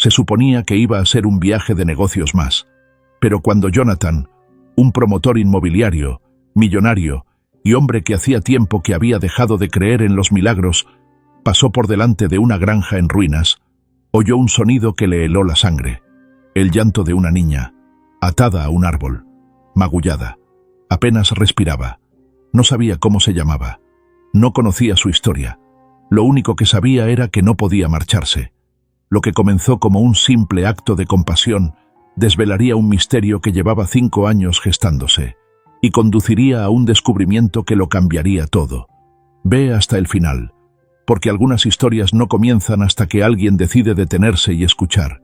Se suponía que iba a ser un viaje de negocios más, pero cuando Jonathan, un promotor inmobiliario, millonario y hombre que hacía tiempo que había dejado de creer en los milagros, pasó por delante de una granja en ruinas, oyó un sonido que le heló la sangre, el llanto de una niña, atada a un árbol, magullada. Apenas respiraba. No sabía cómo se llamaba. No conocía su historia. Lo único que sabía era que no podía marcharse. Lo que comenzó como un simple acto de compasión desvelaría un misterio que llevaba 5 años gestándose y conduciría a un descubrimiento que lo cambiaría todo. Ve hasta el final, porque algunas historias no comienzan hasta que alguien decide detenerse y escuchar.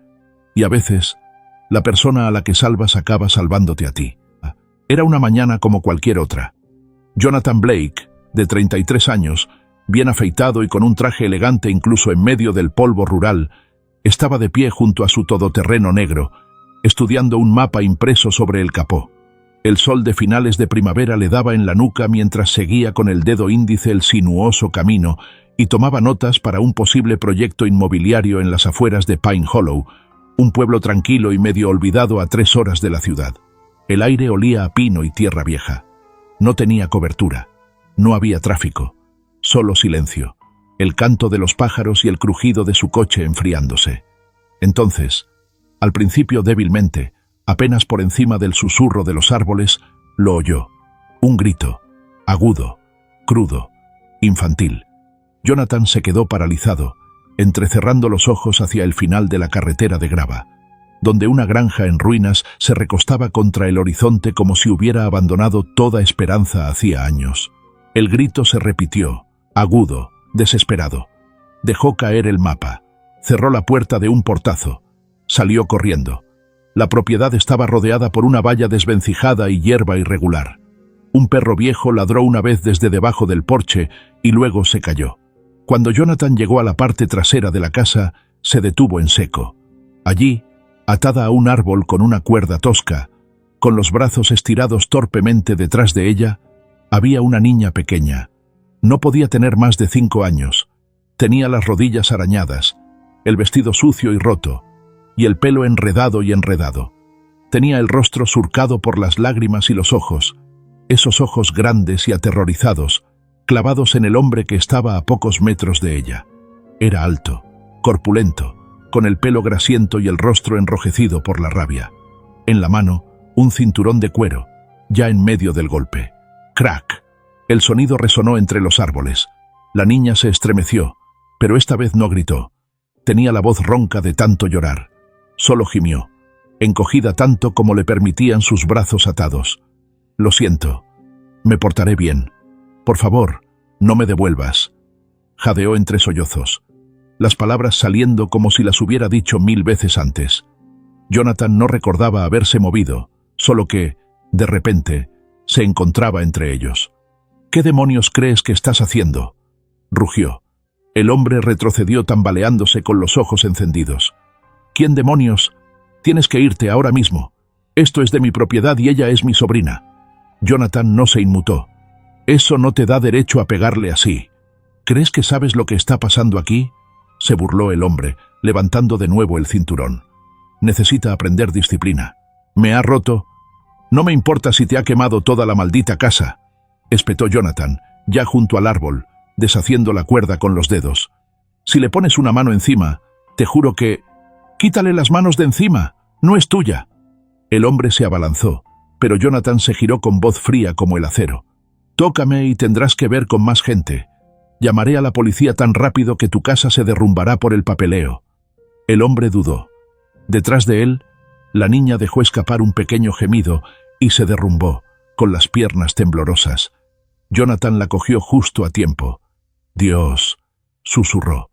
Y a veces, la persona a la que salvas acaba salvándote a ti. Era una mañana como cualquier otra. Jonathan Blake, de 33 años, bien afeitado y con un traje elegante incluso en medio del polvo rural, estaba de pie junto a su todoterreno negro, estudiando un mapa impreso sobre el capó. El sol de finales de primavera le daba en la nuca mientras seguía con el dedo índice el sinuoso camino y tomaba notas para un posible proyecto inmobiliario en las afueras de Pine Hollow, un pueblo tranquilo y medio olvidado a 3 horas de la ciudad. El aire olía a pino y tierra vieja. No tenía cobertura. No había tráfico. Solo silencio. El canto de los pájaros y el crujido de su coche enfriándose. Entonces, al principio débilmente, apenas por encima del susurro de los árboles, lo oyó. Un grito, agudo, crudo, infantil. Jonathan se quedó paralizado, entrecerrando los ojos hacia el final de la carretera de grava, donde una granja en ruinas se recostaba contra el horizonte como si hubiera abandonado toda esperanza hacía años. El grito se repitió, agudo, desesperado. Dejó caer el mapa, cerró la puerta de un portazo, salió corriendo. La propiedad estaba rodeada por una valla desvencijada y hierba irregular. Un perro viejo ladró una vez desde debajo del porche y luego se cayó. Cuando Jonathan llegó a la parte trasera de la casa, se detuvo en seco. Allí, atada a un árbol con una cuerda tosca, con los brazos estirados torpemente detrás de ella, había una niña pequeña. No podía tener más de 5 años. Tenía las rodillas arañadas, el vestido sucio y roto, y el pelo enredado y enredado. Tenía el rostro surcado por las lágrimas y los ojos, esos ojos grandes y aterrorizados, clavados en el hombre que estaba a pocos metros de ella. Era alto, corpulento, con el pelo grasiento y el rostro enrojecido por la rabia. En la mano, un cinturón de cuero, ya en medio del golpe. ¡Crack! El sonido resonó entre los árboles. La niña se estremeció, pero esta vez no gritó. Tenía la voz ronca de tanto llorar. Solo gimió, encogida tanto como le permitían sus brazos atados. «Lo siento. Me portaré bien. Por favor, no me devuelvas», jadeó entre sollozos, las palabras saliendo como si las hubiera dicho 1000 veces antes. Jonathan no recordaba haberse movido, solo que, de repente, se encontraba entre ellos. «¿Qué demonios crees que estás haciendo?», rugió. El hombre retrocedió tambaleándose con los ojos encendidos. «¿Quién demonios? Tienes que irte ahora mismo. Esto es de mi propiedad y ella es mi sobrina». Jonathan no se inmutó. «Eso no te da derecho a pegarle así. ¿Crees que sabes lo que está pasando aquí?», se burló el hombre, levantando de nuevo el cinturón. «Necesita aprender disciplina. Me ha roto. No me importa si te ha quemado toda la maldita casa», espetó Jonathan, ya junto al árbol, deshaciendo la cuerda con los dedos. «Si le pones una mano encima, te juro que...» «Quítale las manos de encima. No es tuya». El hombre se abalanzó, pero Jonathan se giró con voz fría como el acero. «Tócame y tendrás que ver con más gente. Llamaré a la policía tan rápido que tu casa se derrumbará por el papeleo». El hombre dudó. Detrás de él, la niña dejó escapar un pequeño gemido y se derrumbó, con las piernas temblorosas. Jonathan la cogió justo a tiempo. «Dios», susurró.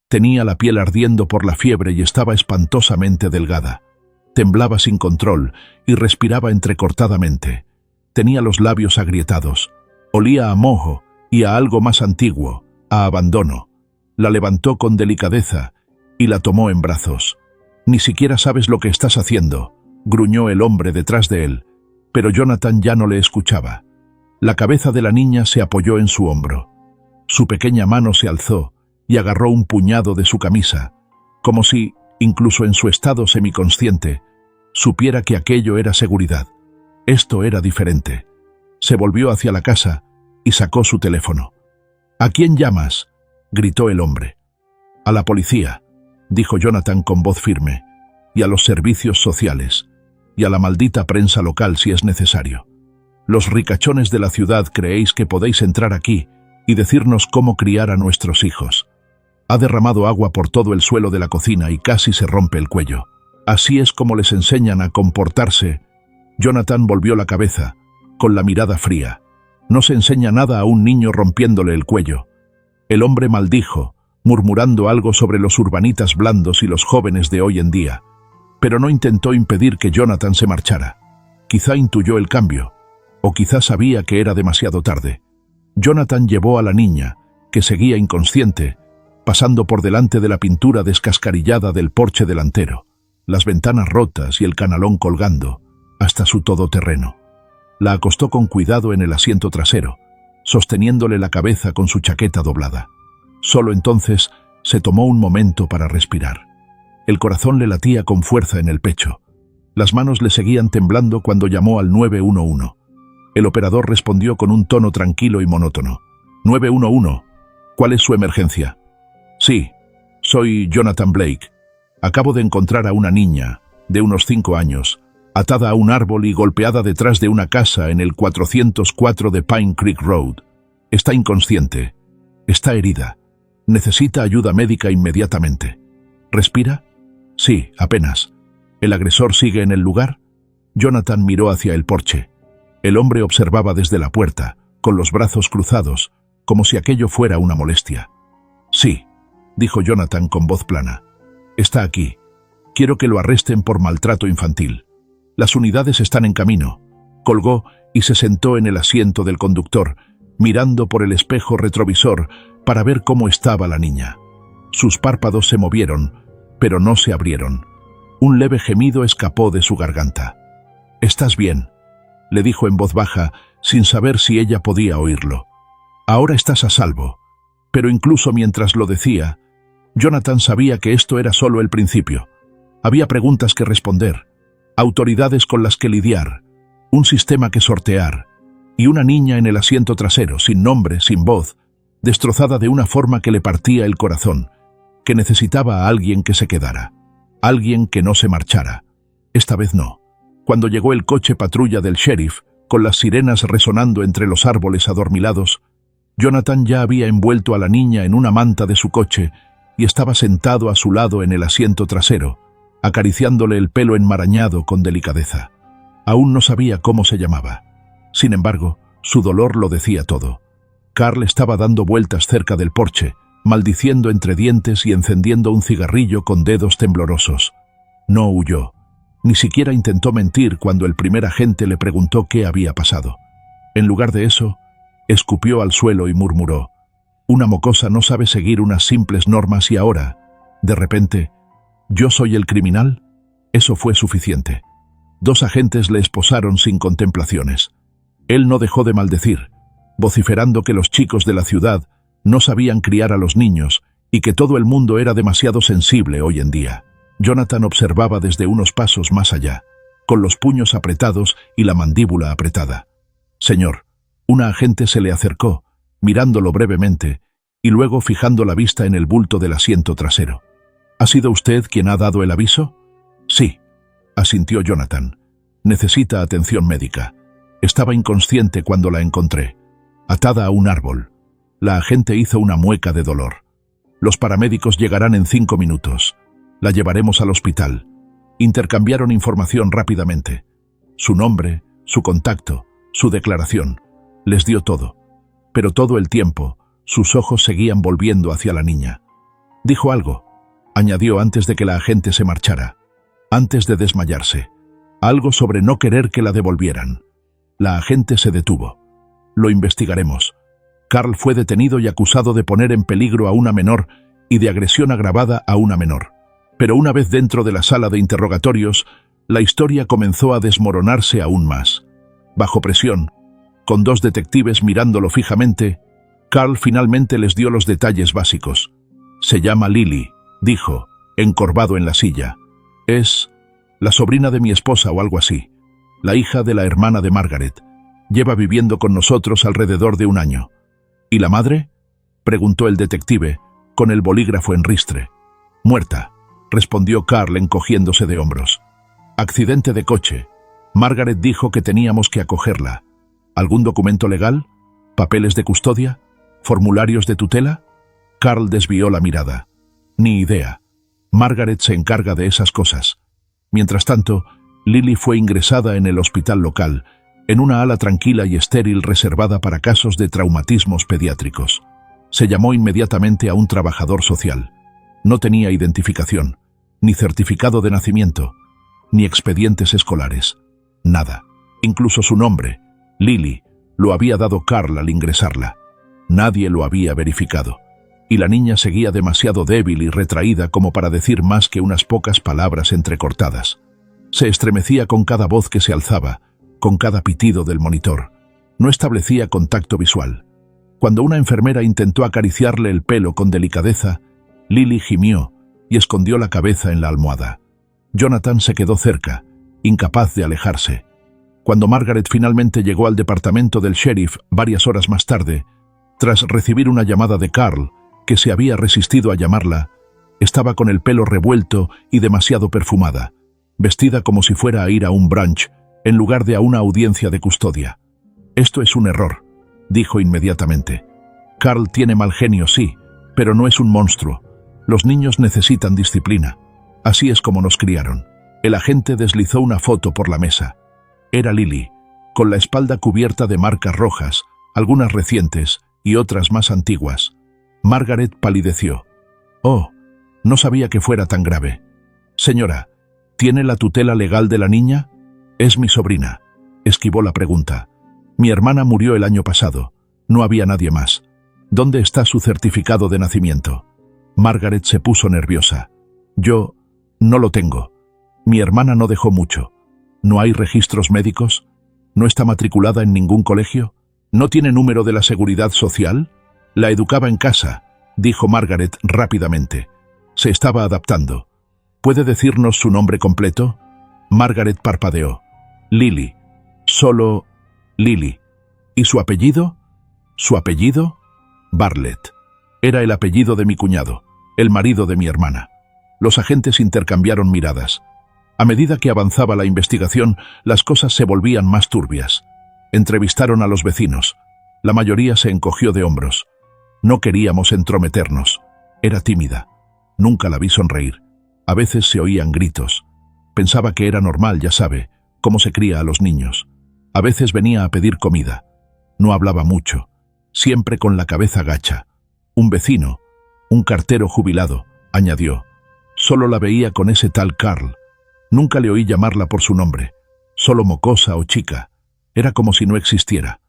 Tenía la piel ardiendo por la fiebre y estaba espantosamente delgada. Temblaba sin control y respiraba entrecortadamente. Tenía los labios agrietados. Olía a moho y a algo más antiguo, a abandono. La levantó con delicadeza y la tomó en brazos. «Ni siquiera sabes lo que estás haciendo», gruñó el hombre detrás de él, pero Jonathan ya no le escuchaba. La cabeza de la niña se apoyó en su hombro. Su pequeña mano se alzó y agarró un puñado de su camisa, como si incluso en su estado semiconsciente, supiera que aquello era seguridad. Esto era diferente. Se volvió hacia la casa y sacó su teléfono. «¿A quién llamas?», gritó el hombre. «A la policía», dijo Jonathan con voz firme, «y a los servicios sociales, y a la maldita prensa local si es necesario. Los ricachones de la ciudad creéis que podéis entrar aquí y decirnos cómo criar a nuestros hijos». Ha derramado agua por todo el suelo de la cocina y casi se rompe el cuello. Así es como les enseñan a comportarse. Jonathan volvió la cabeza, con la mirada fría. No se enseña nada a un niño rompiéndole el cuello. El hombre maldijo, murmurando algo sobre los urbanitas blandos y los jóvenes de hoy en día, pero no intentó impedir que Jonathan se marchara. Quizá intuyó el cambio, o quizá sabía que era demasiado tarde. Jonathan llevó a la niña, que seguía inconsciente, pasando por delante de la pintura descascarillada del porche delantero, las ventanas rotas y el canalón colgando, hasta su todoterreno. La acostó con cuidado en el asiento trasero, sosteniéndole la cabeza con su chaqueta doblada. Solo entonces se tomó un momento para respirar. El corazón le latía con fuerza en el pecho. Las manos le seguían temblando cuando llamó al 911. El operador respondió con un tono tranquilo y monótono. «911, ¿cuál es su emergencia?» «Sí, soy Jonathan Blake. Acabo de encontrar a una niña, de unos 5 años, atada a un árbol y golpeada detrás de una casa en el 404 de Pine Creek Road. Está inconsciente. Está herida. Necesita ayuda médica inmediatamente. ¿Respira?» «Sí, apenas. ¿El agresor sigue en el lugar?» Jonathan miró hacia el porche. El hombre observaba desde la puerta, con los brazos cruzados, como si aquello fuera una molestia. «Sí», dijo Jonathan con voz plana. «Está aquí. Quiero que lo arresten por maltrato infantil. Las unidades están en camino». Colgó y se sentó en el asiento del conductor, mirando por el espejo retrovisor para ver cómo estaba la niña. Sus párpados se movieron, pero no se abrieron. Un leve gemido escapó de su garganta. «¿Estás bien?», le dijo en voz baja, sin saber si ella podía oírlo. «Ahora estás a salvo». Pero incluso mientras lo decía, Jonathan sabía que esto era solo el principio. Había preguntas que responder, autoridades con las que lidiar, un sistema que sortear, y una niña en el asiento trasero, sin nombre, sin voz, destrozada de una forma que le partía el corazón, que necesitaba a alguien que se quedara, alguien que no se marchara. Esta vez no. Cuando llegó el coche patrulla del sheriff, con las sirenas resonando entre los árboles adormilados, Jonathan ya había envuelto a la niña en una manta de su coche y estaba sentado a su lado en el asiento trasero, acariciándole el pelo enmarañado con delicadeza. Aún no sabía cómo se llamaba. Sin embargo, su dolor lo decía todo. Carl estaba dando vueltas cerca del porche, maldiciendo entre dientes y encendiendo un cigarrillo con dedos temblorosos. No huyó. Ni siquiera intentó mentir cuando el primer agente le preguntó qué había pasado. En lugar de eso, escupió al suelo y murmuró: «Una mocosa no sabe seguir unas simples normas y ahora, de repente, ¿yo soy el criminal?». Eso fue suficiente. 2 agentes le esposaron sin contemplaciones. Él no dejó de maldecir, vociferando que los chicos de la ciudad no sabían criar a los niños y que todo el mundo era demasiado sensible hoy en día. Jonathan observaba desde unos pasos más allá, con los puños apretados y la mandíbula apretada. «Señor», una agente se le acercó, mirándolo brevemente, y luego fijando la vista en el bulto del asiento trasero. «¿Ha sido usted quien ha dado el aviso?». «Sí», asintió Jonathan. «Necesita atención médica. Estaba inconsciente cuando la encontré, atada a un árbol». La agente hizo una mueca de dolor. «Los paramédicos llegarán en 5 minutos. La llevaremos al hospital». Intercambiaron información rápidamente. Su nombre, su contacto, su declaración. Les dio todo. Pero todo el tiempo, sus ojos seguían volviendo hacia la niña. «Dijo algo», añadió antes de que la agente se marchara, antes de desmayarse. «Algo sobre no querer que la devolvieran». La agente se detuvo. «Lo investigaremos». Carl fue detenido y acusado de poner en peligro a una menor y de agresión agravada a una menor. Pero una vez dentro de la sala de interrogatorios, la historia comenzó a desmoronarse aún más. Bajo presión, con 2 detectives mirándolo fijamente, Carl finalmente les dio los detalles básicos. «Se llama Lily», dijo, encorvado en la silla. Es la sobrina de mi esposa o algo así, la hija de la hermana de Margaret. Lleva viviendo con nosotros alrededor de un año. ¿Y la madre?, preguntó el detective, con el bolígrafo en ristre. Muerta, respondió Carl encogiéndose de hombros. Accidente de coche. Margaret dijo que teníamos que acogerla. ¿Algún documento legal? ¿Papeles de custodia? ¿Formularios de tutela? Carl desvió la mirada. Ni idea. Margaret se encarga de esas cosas. Mientras tanto, Lily fue ingresada en el hospital local, en una ala tranquila y estéril reservada para casos de traumatismos pediátricos. Se llamó inmediatamente a un trabajador social. No tenía identificación, ni certificado de nacimiento, ni expedientes escolares. Nada. Incluso su nombre, Lily, lo había dado Carl al ingresarla. Nadie lo había verificado. Y la niña seguía demasiado débil y retraída como para decir más que unas pocas palabras entrecortadas. Se estremecía con cada voz que se alzaba, con cada pitido del monitor. No establecía contacto visual. Cuando una enfermera intentó acariciarle el pelo con delicadeza, Lily gimió y escondió la cabeza en la almohada. Jonathan se quedó cerca, incapaz de alejarse. Cuando Margaret finalmente llegó al departamento del sheriff varias horas más tarde, tras recibir una llamada de Carl, que se había resistido a llamarla, estaba con el pelo revuelto y demasiado perfumada, vestida como si fuera a ir a un brunch, en lugar de a una audiencia de custodia. Esto es un error, dijo inmediatamente. Carl tiene mal genio, sí, pero no es un monstruo. Los niños necesitan disciplina. Así es como nos criaron. El agente deslizó una foto por la mesa. Era Lily, con la espalda cubierta de marcas rojas, algunas recientes y otras más antiguas. Margaret palideció. Oh, no sabía que fuera tan grave. Señora, ¿tiene la tutela legal de la niña? Es mi sobrina. Esquivó la pregunta. Mi hermana murió el año pasado. No había nadie más. ¿Dónde está su certificado de nacimiento? Margaret se puso nerviosa. Yo no lo tengo. Mi hermana no dejó mucho. ¿No hay registros médicos? ¿No está matriculada en ningún colegio? ¿No tiene número de la seguridad social? La educaba en casa, dijo Margaret rápidamente. Se estaba adaptando. ¿Puede decirnos su nombre completo? Margaret parpadeó. Lily. Solo Lily. ¿Y su apellido? ¿Su apellido? Bartlett. Era el apellido de mi cuñado, el marido de mi hermana. Los agentes intercambiaron miradas. A medida que avanzaba la investigación, las cosas se volvían más turbias. Entrevistaron a los vecinos. La mayoría se encogió de hombros. No queríamos entrometernos. Era tímida. Nunca la vi sonreír. A veces se oían gritos. Pensaba que era normal, ya sabe, cómo se cría a los niños. A veces venía a pedir comida. No hablaba mucho, siempre con la cabeza gacha. Un vecino, un cartero jubilado, añadió. Solo la veía con ese tal Carl. Nunca le oí llamarla por su nombre, solo mocosa o chica. Era como si no existiera.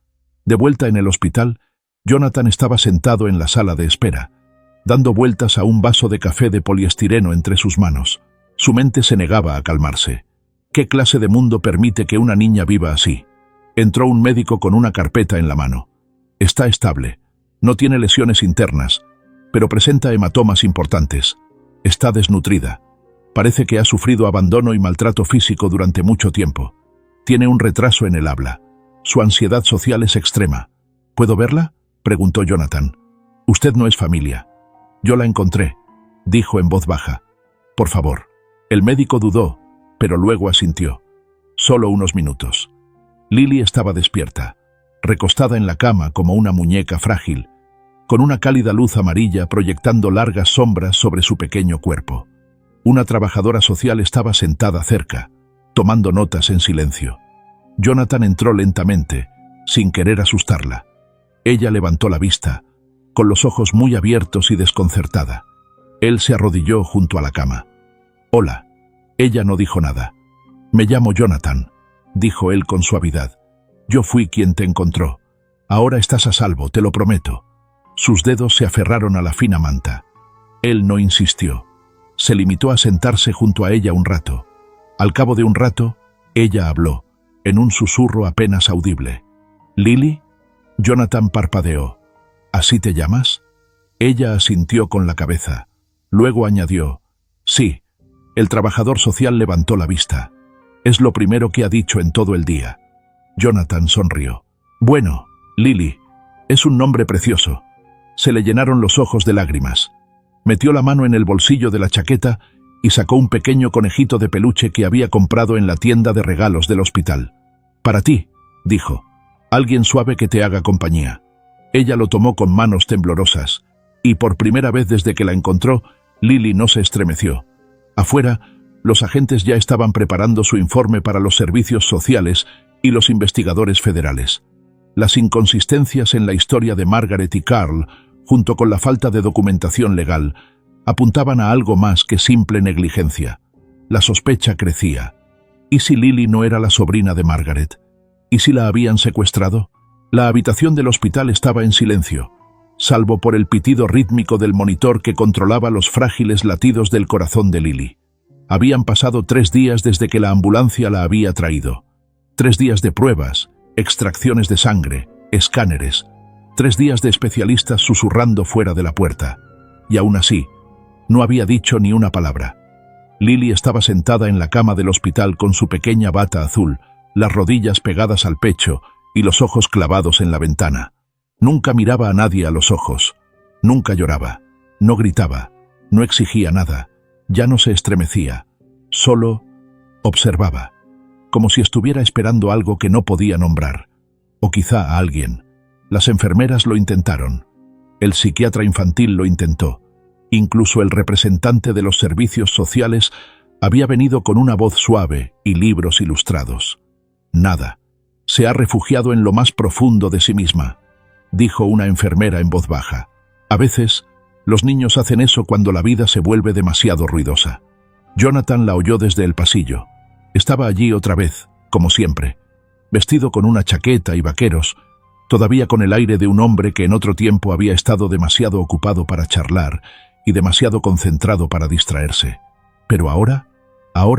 De vuelta en el hospital, Jonathan estaba sentado en la sala de espera, dando vueltas a un vaso de café de poliestireno entre sus manos. Su mente se negaba a calmarse. ¿Qué clase de mundo permite que una niña viva así? Entró un médico con una carpeta en la mano. Está estable. No tiene lesiones internas, pero presenta hematomas importantes. Está desnutrida. Parece que ha sufrido abandono y maltrato físico durante mucho tiempo. Tiene un retraso en el habla. Su ansiedad social es extrema. ¿Puedo verla?, preguntó Jonathan. Usted no es familia. Yo la encontré, dijo en voz baja. Por favor. El médico dudó, pero luego asintió. Solo unos minutos. Lily estaba despierta, recostada en la cama como una muñeca frágil, con una cálida luz amarilla proyectando largas sombras sobre su pequeño cuerpo. Una trabajadora social estaba sentada cerca, tomando notas en silencio. Jonathan entró lentamente, sin querer asustarla. Ella levantó la vista, con los ojos muy abiertos y desconcertada. Él se arrodilló junto a la cama. «Hola». Ella no dijo nada. «Me llamo Jonathan», dijo él con suavidad. «Yo fui quien te encontró. Ahora estás a salvo, te lo prometo». Sus dedos se aferraron a la fina manta. Él no insistió. Se limitó a sentarse junto a ella un rato. Al cabo de un rato, ella habló, en un susurro apenas audible. «¿Lily?» Jonathan parpadeó. «¿Así te llamas?» Ella asintió con la cabeza. Luego añadió, Sí. El trabajador social levantó la vista. Es lo primero que ha dicho en todo el día. Jonathan sonrió. Bueno, Lily, es un nombre precioso. Se le llenaron los ojos de lágrimas. Metió la mano en el bolsillo de la chaqueta y sacó un pequeño conejito de peluche que había comprado en la tienda de regalos del hospital. Para ti, dijo. Alguien suave que te haga compañía. Ella lo tomó con manos temblorosas, y por primera vez desde que la encontró, Lily no se estremeció. Afuera, los agentes ya estaban preparando su informe para los servicios sociales y los investigadores federales. Las inconsistencias en la historia de Margaret y Carl, junto con la falta de documentación legal, apuntaban a algo más que simple negligencia. La sospecha crecía. ¿Y si Lily no era la sobrina de Margaret? ¿Y si la habían secuestrado? La habitación del hospital estaba en silencio, salvo por el pitido rítmico del monitor que controlaba los frágiles latidos del corazón de Lily. Habían pasado 3 días desde que la ambulancia la había traído. 3 días de pruebas, extracciones de sangre, escáneres. 3 días de especialistas susurrando fuera de la puerta. Y aún así, no había dicho ni una palabra. Lily estaba sentada en la cama del hospital con su pequeña bata azul, las rodillas pegadas al pecho y los ojos clavados en la ventana. Nunca miraba a nadie a los ojos. Nunca lloraba. No gritaba. No exigía nada. Ya no se estremecía. Solo observaba, como si estuviera esperando algo que no podía nombrar. O quizá a alguien. Las enfermeras lo intentaron. El psiquiatra infantil lo intentó. Incluso el representante de los servicios sociales había venido con una voz suave y libros ilustrados. Nada. Se ha refugiado en lo más profundo de sí misma, dijo una enfermera en voz baja. A veces, los niños hacen eso cuando la vida se vuelve demasiado ruidosa. Jonathan la oyó desde el pasillo. Estaba allí otra vez, como siempre, vestido con una chaqueta y vaqueros, todavía con el aire de un hombre que en otro tiempo había estado demasiado ocupado para charlar y demasiado concentrado para distraerse. Pero ahora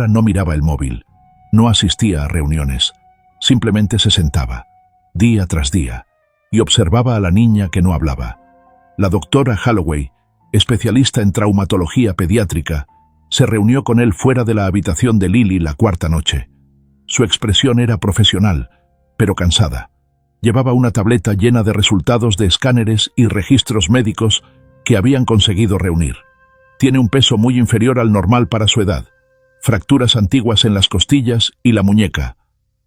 no miraba el móvil, no asistía a reuniones, simplemente se sentaba, día tras día, y observaba a la niña que no hablaba. La doctora Holloway, especialista en traumatología pediátrica, se reunió con él fuera de la habitación de Lily la 4ª noche. Su expresión era profesional, pero cansada. Llevaba una tableta llena de resultados de escáneres y registros médicos que habían conseguido reunir. Tiene un peso muy inferior al normal para su edad, fracturas antiguas en las costillas y la muñeca,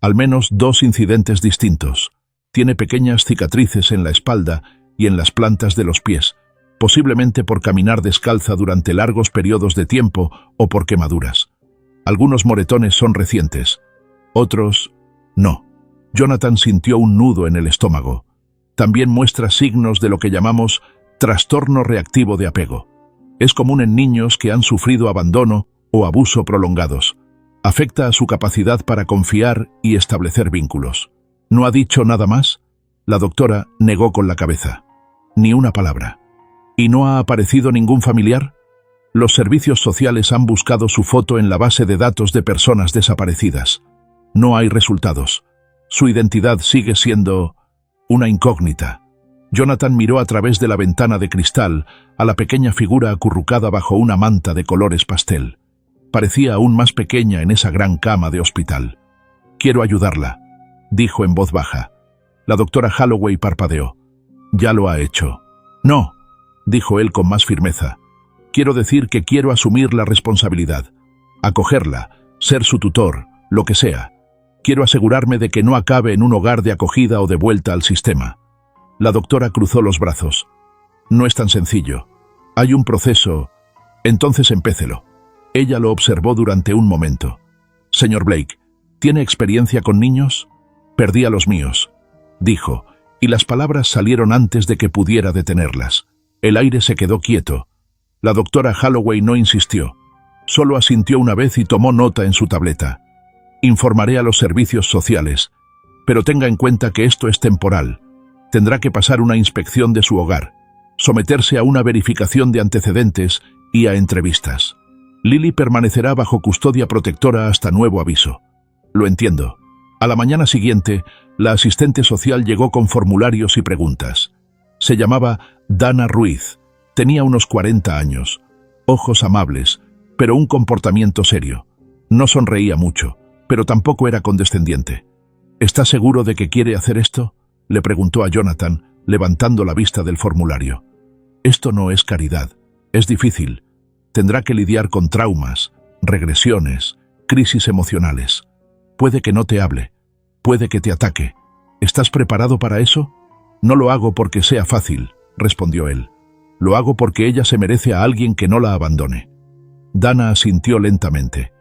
al menos 2 incidentes distintos. Tiene pequeñas cicatrices en la espalda y en las plantas de los pies, posiblemente por caminar descalza durante largos periodos de tiempo o por quemaduras. Algunos moretones son recientes, otros no. Jonathan sintió un nudo en el estómago. También muestra signos de lo que llamamos trastorno reactivo de apego. Es común en niños que han sufrido abandono o abuso prolongados. Afecta a su capacidad para confiar y establecer vínculos. ¿No ha dicho nada más? La doctora negó con la cabeza. Ni una palabra. ¿Y no ha aparecido ningún familiar? Los servicios sociales han buscado su foto en la base de datos de personas desaparecidas. No hay resultados. Su identidad sigue siendo una incógnita. Jonathan miró a través de la ventana de cristal a la pequeña figura acurrucada bajo una manta de colores pastel. Parecía aún más pequeña en esa gran cama de hospital. «Quiero ayudarla», dijo en voz baja. La doctora Holloway parpadeó. «Ya lo ha hecho». «No», dijo él con más firmeza. «Quiero decir que quiero asumir la responsabilidad, acogerla, ser su tutor, lo que sea. Quiero asegurarme de que no acabe en un hogar de acogida o de vuelta al sistema». La doctora cruzó los brazos. «No es tan sencillo. Hay un proceso. Entonces empécelo». Ella lo observó durante un momento. «Señor Blake, ¿tiene experiencia con niños?» «Perdí a los míos», dijo, y las palabras salieron antes de que pudiera detenerlas. El aire se quedó quieto. La doctora Holloway no insistió. Solo asintió una vez y tomó nota en su tableta. «Informaré a los servicios sociales, pero tenga en cuenta que esto es temporal. Tendrá que pasar una inspección de su hogar, someterse a una verificación de antecedentes y a entrevistas. Lily permanecerá bajo custodia protectora hasta nuevo aviso». «Lo entiendo». A la mañana siguiente, la asistente social llegó con formularios y preguntas. Se llamaba Dana Ruiz. Tenía unos 40 años, ojos amables, pero un comportamiento serio. No sonreía mucho, pero tampoco era condescendiente. ¿Está seguro de que quiere hacer esto?, le preguntó a Jonathan, levantando la vista del formulario. Esto no es caridad. Es difícil. Tendrá que lidiar con traumas, regresiones, crisis emocionales. Puede que no te hable. Puede que te ataque. ¿Estás preparado para eso? No lo hago porque sea fácil, respondió él. Lo hago porque ella se merece a alguien que no la abandone. Dana asintió lentamente.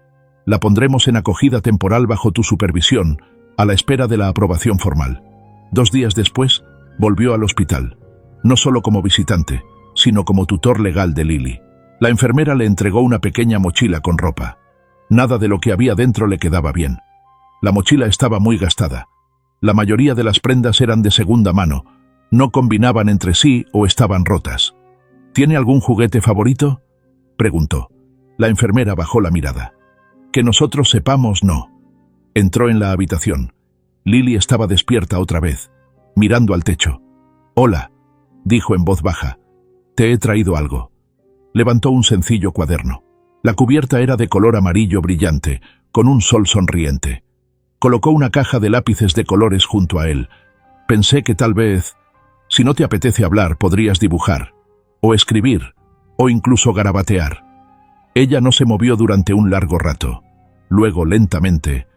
La pondremos en acogida temporal bajo tu supervisión, a la espera de la aprobación formal. 2 días después, volvió al hospital, no solo como visitante, sino como tutor legal de Lily. La enfermera le entregó una pequeña mochila con ropa. Nada de lo que había dentro le quedaba bien. La mochila estaba muy gastada. La mayoría de las prendas eran de segunda mano, no combinaban entre sí o estaban rotas. ¿Tiene algún juguete favorito?, preguntó. La enfermera bajó la mirada. Que nosotros sepamos, no. Entró en la habitación. Lily estaba despierta otra vez, mirando al techo. «Hola», dijo en voz baja. «Te he traído algo». Levantó un sencillo cuaderno. La cubierta era de color amarillo brillante, con un sol sonriente. Colocó una caja de lápices de colores junto a él. Pensé que tal vez, si no te apetece hablar, podrías dibujar, o escribir, o incluso garabatear. Ella no se movió durante un largo rato. Luego, lentamente,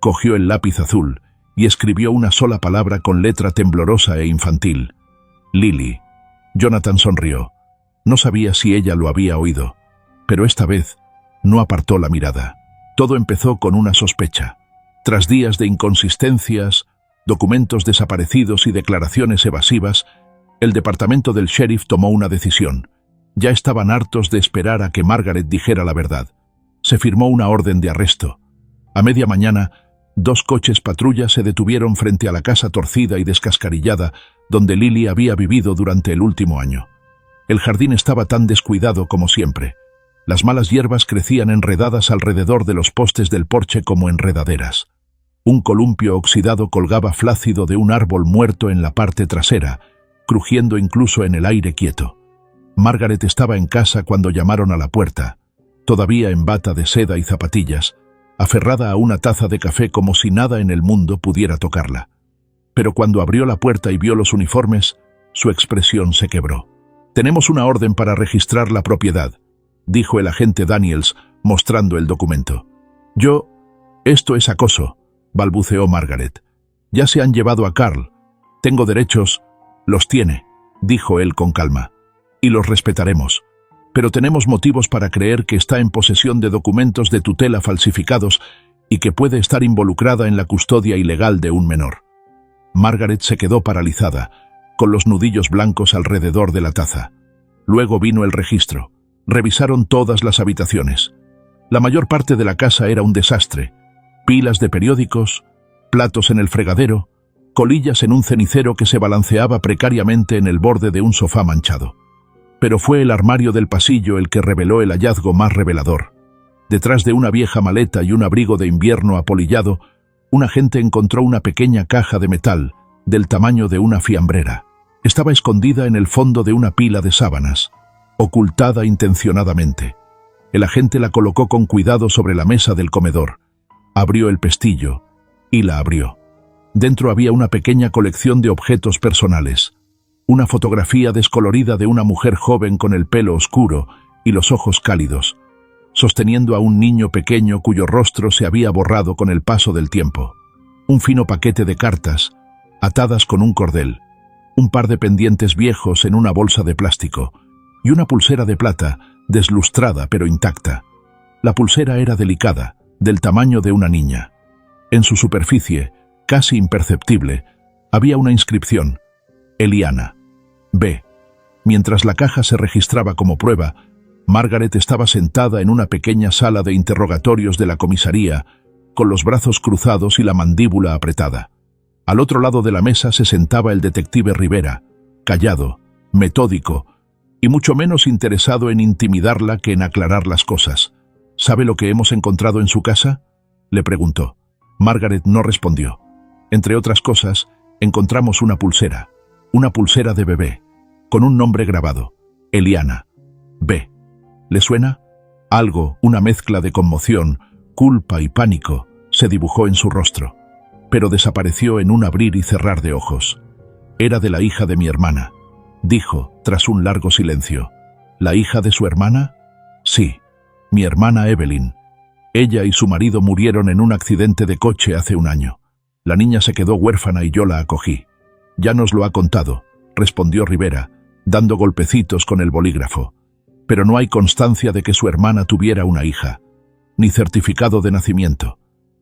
cogió el lápiz azul y escribió una sola palabra con letra temblorosa e infantil. Lily. Jonathan sonrió. No sabía si ella lo había oído, pero esta vez no apartó la mirada. Todo empezó con una sospecha. Tras días de inconsistencias, documentos desaparecidos y declaraciones evasivas, el departamento del sheriff tomó una decisión. Ya estaban hartos de esperar a que Margaret dijera la verdad. Se firmó una orden de arresto. A media mañana, 2 coches patrulla se detuvieron frente a la casa torcida y descascarillada donde Lily había vivido durante el último año. El jardín estaba tan descuidado como siempre. Las malas hierbas crecían enredadas alrededor de los postes del porche como enredaderas. Un columpio oxidado colgaba flácido de un árbol muerto en la parte trasera, crujiendo incluso en el aire quieto. Margaret estaba en casa cuando llamaron a la puerta, todavía en bata de seda y zapatillas, aferrada a una taza de café como si nada en el mundo pudiera tocarla. Pero cuando abrió la puerta y vio los uniformes, su expresión se quebró. «Tenemos una orden para registrar la propiedad», dijo el agente Daniels, mostrando el documento. «Esto es acoso», balbuceó Margaret. «Ya se han llevado a Carl. Tengo derechos». «Los tiene», dijo él con calma, «y los respetaremos. Pero tenemos motivos para creer que está en posesión de documentos de tutela falsificados y que puede estar involucrada en la custodia ilegal de un menor». Margaret se quedó paralizada, con los nudillos blancos alrededor de la taza. Luego vino el registro. Revisaron todas las habitaciones. La mayor parte de la casa era un desastre. Pilas de periódicos, platos en el fregadero, colillas en un cenicero que se balanceaba precariamente en el borde de un sofá manchado. Pero fue el armario del pasillo el que reveló el hallazgo más revelador. Detrás de una vieja maleta y un abrigo de invierno apolillado, un agente encontró una pequeña caja de metal, del tamaño de una fiambrera. Estaba escondida en el fondo de una pila de sábanas, ocultada intencionadamente. El agente la colocó con cuidado sobre la mesa del comedor. Abrió el pestillo y la abrió. Dentro había una pequeña colección de objetos personales. Una fotografía descolorida de una mujer joven con el pelo oscuro y los ojos cálidos, sosteniendo a un niño pequeño cuyo rostro se había borrado con el paso del tiempo. Un fino paquete de cartas, atadas con un cordel, un par de pendientes viejos en una bolsa de plástico y una pulsera de plata, deslustrada pero intacta. La pulsera era delicada, del tamaño de una niña. En su superficie, casi imperceptible, había una inscripción: Eliana, B. Mientras la caja se registraba como prueba, Margaret estaba sentada en una pequeña sala de interrogatorios de la comisaría, con los brazos cruzados y la mandíbula apretada. Al otro lado de la mesa se sentaba el detective Rivera, callado, metódico, y mucho menos interesado en intimidarla que en aclarar las cosas. «¿Sabe lo que hemos encontrado en su casa?», le preguntó. Margaret no respondió. Entre otras cosas, encontramos una pulsera de bebé, con un nombre grabado: Eliana, B. ¿Le suena? Algo, una mezcla de conmoción, culpa y pánico, se dibujó en su rostro, pero desapareció en un abrir y cerrar de ojos. Era de la hija de mi hermana, dijo, tras un largo silencio. ¿La hija de su hermana? Sí, mi hermana Evelyn. Ella y su marido murieron en un accidente de coche hace un año. La niña se quedó huérfana y yo la acogí. Ya nos lo ha contado, respondió Rivera, dando golpecitos con el bolígrafo. Pero no hay constancia de que su hermana tuviera una hija, ni certificado de nacimiento,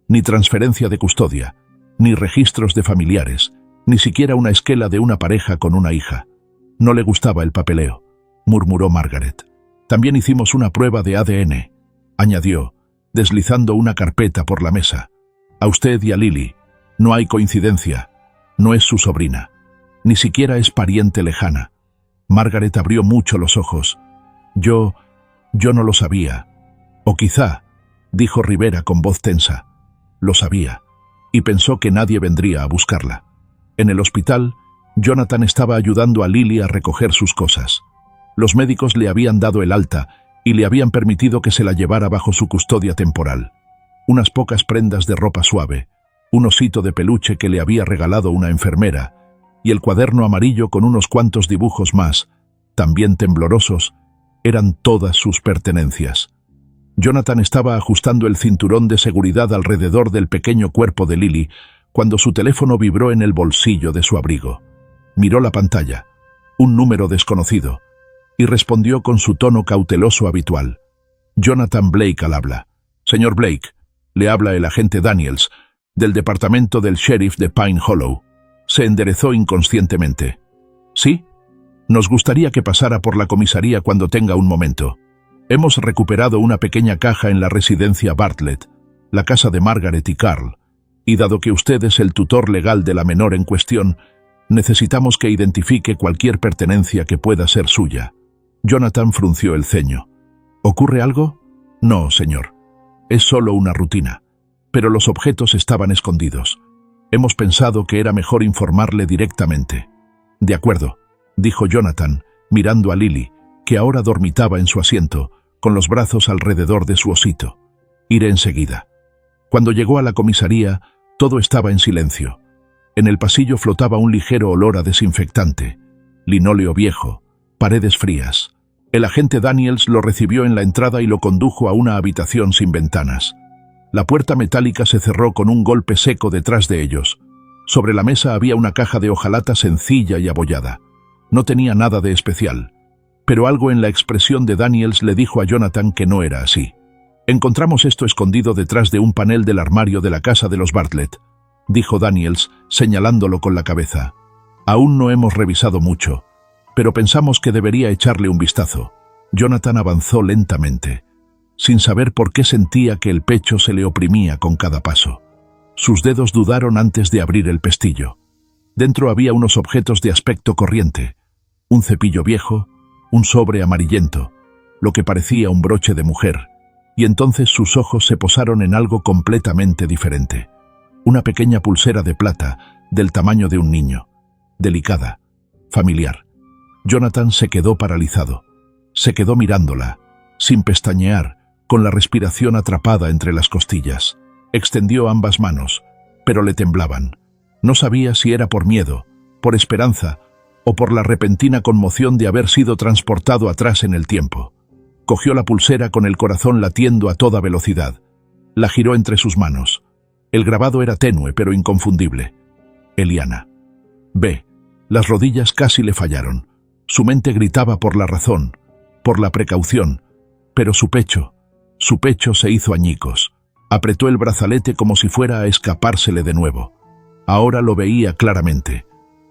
ni transferencia de custodia, ni registros de familiares, ni siquiera una esquela de una pareja con una hija. No le gustaba el papeleo, murmuró Margaret. También hicimos una prueba de ADN, añadió, deslizando una carpeta por la mesa. A usted y a Lily, no hay coincidencia, no es su sobrina, ni siquiera es pariente lejana. Margaret abrió mucho los ojos. Yo no lo sabía. O quizá, dijo Rivera con voz tensa, lo sabía, y pensó que nadie vendría a buscarla. En el hospital, Jonathan estaba ayudando a Lily a recoger sus cosas. Los médicos le habían dado el alta y le habían permitido que se la llevara bajo su custodia temporal. Unas pocas prendas de ropa suave, un osito de peluche que le había regalado una enfermera, y el cuaderno amarillo con unos cuantos dibujos más, también temblorosos, eran todas sus pertenencias. Jonathan estaba ajustando el cinturón de seguridad alrededor del pequeño cuerpo de Lily cuando su teléfono vibró en el bolsillo de su abrigo. Miró la pantalla, un número desconocido, y respondió con su tono cauteloso habitual. Jonathan Blake al habla. Señor Blake, le habla el agente Daniels, del departamento del sheriff de Pine Hollow. Se enderezó inconscientemente. ¿Sí? Nos gustaría que pasara por la comisaría cuando tenga un momento. Hemos recuperado una pequeña caja en la residencia Bartlett, la casa de Margaret y Carl, y dado que usted es el tutor legal de la menor en cuestión, necesitamos que identifique cualquier pertenencia que pueda ser suya. Jonathan frunció el ceño. ¿Ocurre algo? No, señor. Es solo una rutina. Pero los objetos estaban escondidos. Hemos pensado que era mejor informarle directamente. De acuerdo, dijo Jonathan, mirando a Lily, que ahora dormitaba en su asiento, con los brazos alrededor de su osito. Iré enseguida. Cuando llegó a la comisaría, todo estaba en silencio. En el pasillo flotaba un ligero olor a desinfectante, linóleo viejo, paredes frías. El agente Daniels lo recibió en la entrada y lo condujo a una habitación sin ventanas. La puerta metálica se cerró con un golpe seco detrás de ellos. Sobre la mesa había una caja de hojalata sencilla y abollada. No tenía nada de especial, pero algo en la expresión de Daniels le dijo a Jonathan que no era así. Encontramos esto escondido detrás de un panel del armario de la casa de los Bartlett, dijo Daniels, señalándolo con la cabeza. Aún no hemos revisado mucho, pero pensamos que debería echarle un vistazo. Jonathan avanzó lentamente, sin saber por qué sentía que el pecho se le oprimía con cada paso. Sus dedos dudaron antes de abrir el pestillo. Dentro había unos objetos de aspecto corriente, un cepillo viejo, un sobre amarillento, lo que parecía un broche de mujer, y entonces sus ojos se posaron en algo completamente diferente. Una pequeña pulsera de plata, del tamaño de un niño, delicada, familiar. Jonathan se quedó paralizado. Se quedó mirándola, sin pestañear, con la respiración atrapada entre las costillas. Extendió ambas manos, pero le temblaban. No sabía si era por miedo, por esperanza, o por la repentina conmoción de haber sido transportado atrás en el tiempo. Cogió la pulsera con el corazón latiendo a toda velocidad. La giró entre sus manos. El grabado era tenue pero inconfundible. Eliana. B. Las rodillas casi le fallaron. Su mente gritaba por la razón, por la precaución, pero su pecho se hizo añicos. Apretó el brazalete como si fuera a escapársele de nuevo. Ahora lo veía claramente.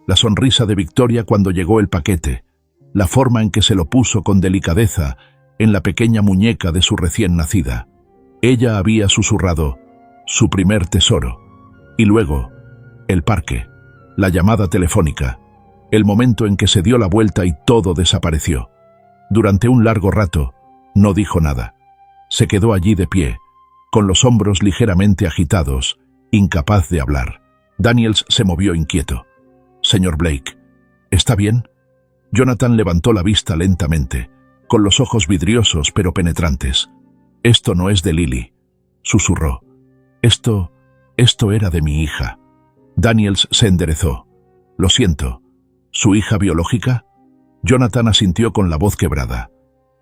La sonrisa de Victoria cuando llegó el paquete, la forma en que se lo puso con delicadeza en la pequeña muñeca de su recién nacida. Ella había susurrado, su primer tesoro. Y luego, el parque, la llamada telefónica, el momento en que se dio la vuelta y todo desapareció. Durante un largo rato, no dijo nada. Se quedó allí de pie, con los hombros ligeramente agitados, incapaz de hablar. Daniels se movió inquieto. «Señor Blake, ¿está bien?» Jonathan levantó la vista lentamente, con los ojos vidriosos pero penetrantes. Esto no es de Lily, susurró. Esto era de mi hija. Daniels se enderezó. Lo siento. ¿Su hija biológica? Jonathan asintió con la voz quebrada.